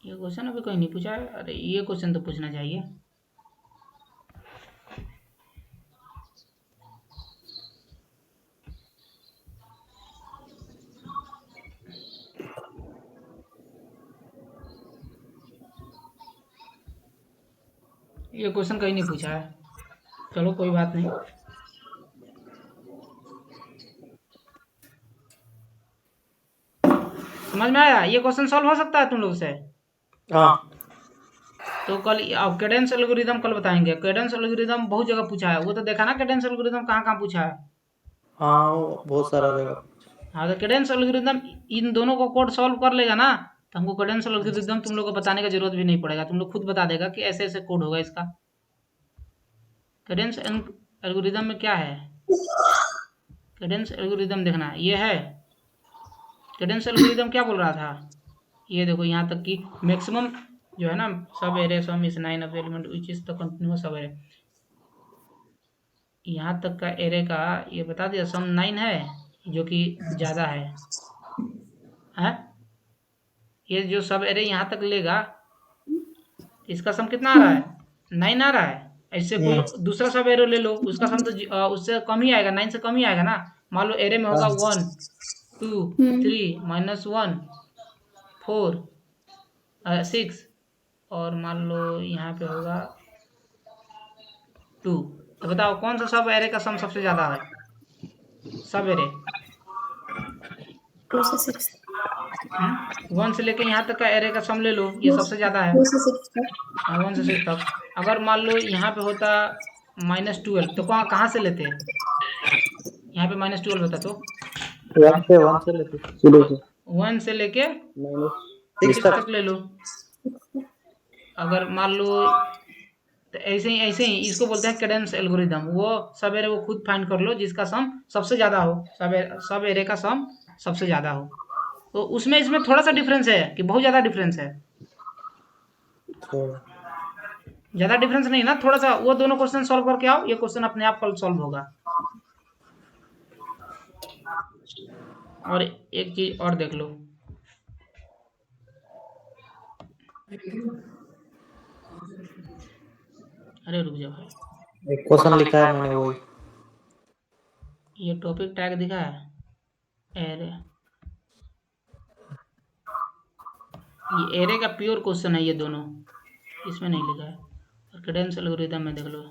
ये क्वेश्चन अभी कहीं नहीं पूछा है। अरे ये क्वेश्चन तो पूछना चाहिए। ये क्वेश्चन कहीं नहीं पूछा है। चलो कोई बात नहीं। समझ में आया? ये क्वेश्चन सॉल्व हो सकता है तुम लोग से। हाँ तो कल अब कैडेंस एल्गोरिथम कल बताएंगे। कैडेंस एल्गोरिथम बहुत जगह पूछा है, वो तो देखा ना कैडेंस एल्गोरिथम कहाँ कहाँ पूछा है। हाँ वो बहुत सारा जगह। हाँ, तो कैडेंस एल्गोरिथम इन दोनों को कोड सॉल्व कर लेगा ना, तो हमको कैडेंस एल्गोरिथम तुम लोग को बताने का जरूरत भी नहीं पड़ेगा, तुम लोग खुद बता देगा कि ऐसे ऐसे कोड होगा इसका। कैडेंस एल्गोरिथम में क्या है? कैडेंस एल्गोरिथम देखना, ये है कैडेंस एल्गोरिथम। क्या बोल रहा था? ये देखो यहाँ तक कि मैक्सिमम जो है ना, सब array some is 9 of element which is the continuous सब एरे, यहाँ तक का एरे का ये बता दिया, सम 9 है, जो कि ज़्यादा है। ये जो सब एरे यहाँ तक लेगा, इसका सम कितना आ रहा है? 9 आ रहा है। ऐसे कोई दूसरा सब एरे ले लो, उसका सम तो उससे कम ही आएगा, 9 से कम ही आएगा ना। मान लो एरे में होगा 1 2 3 -1 4 6 और मान लो यहाँ पे होगा 2। तो बताओ कौन सा सब एरे का सम सबसे ज़्यादा है? सब एरे 2 से 6 1 से लेके यहाँ तक का एरे का सम ले लो, ये सबसे ज़्यादा है। 2 से 6 तक। 1 से 6 तक। अगर मान लो यहाँ पे होता -12 तो कहाँ से लेते? यहाँ पे -12 होता तो 1 से लेते शुरू से 1 से लेके -6 तक ले लो। अगर मान लो तो ऐसे ही इसको बोलते हैं कैडेंस एल्गोरिदम। वो सब एरे वो खुद फाइंड कर लो जिसका सम सबसे ज़्यादा हो, सब एरे का सम सबसे ज़्यादा हो। तो उसमें इसमें थोड़ा सा डिफरेंस है कि बहुत ज़्यादा डिफरेंस है? ज़्यादा डिफरेंस नहीं ना, थोड़ा सा। वो दोनों क्वेश्चन सॉल्व करके आओ, ये क्वेश्चन अपने आप कल सॉल्व होगा। और एक चीज और देख लो, अरे रुक जा भाई, एक क्वेश्चन लिखा है मैंने वही। ये टॉपिक टैग दिखा है एरे, ये एरे का प्योर क्वेश्चन है, ये दोनों इसमें नहीं लिखा है। और कैडेंस एल्गोरिथम में देख लो,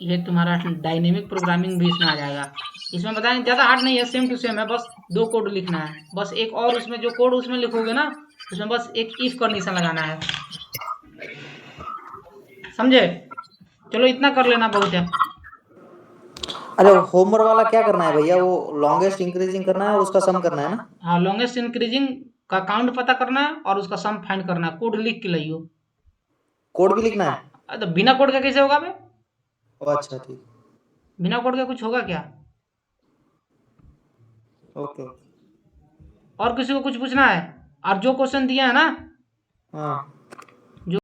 ये तुम्हारा डायनेमिक प्रोग्रामिंग भी इसमें आ जाएगा। इसमें बताएंगे ज़्यादा हार्ड नहीं है, सेम टू सेम है, बस 2 कोड लिखना है। बस एक और उसमें जो कोड उसमें लिखोगे ना, उसमें बस एक इफ कंडीशन लगाना है, समझे? चलो इतना कर लेना, बहुत है। अरे होमर वाला क्या करना है भैया? वो लॉन्गेस्ट इंक्रीजिंग करना है और उसका सम करना है ना? हाँ, लॉन्गेस्ट इंक्रीजिंग का काउंट पता करना है और उसका सम फाइंड करना है। कोड लिख के लाइयो। कोड भी लिखना है? तो बिना कोड का कैसे होगा बे? अच्छा ठीक, बिना कोड का कुछ होगा क्या? ओके। और किसी को कुछ पूछना है? और जो क्वेश्चन दिया है ना, हाँ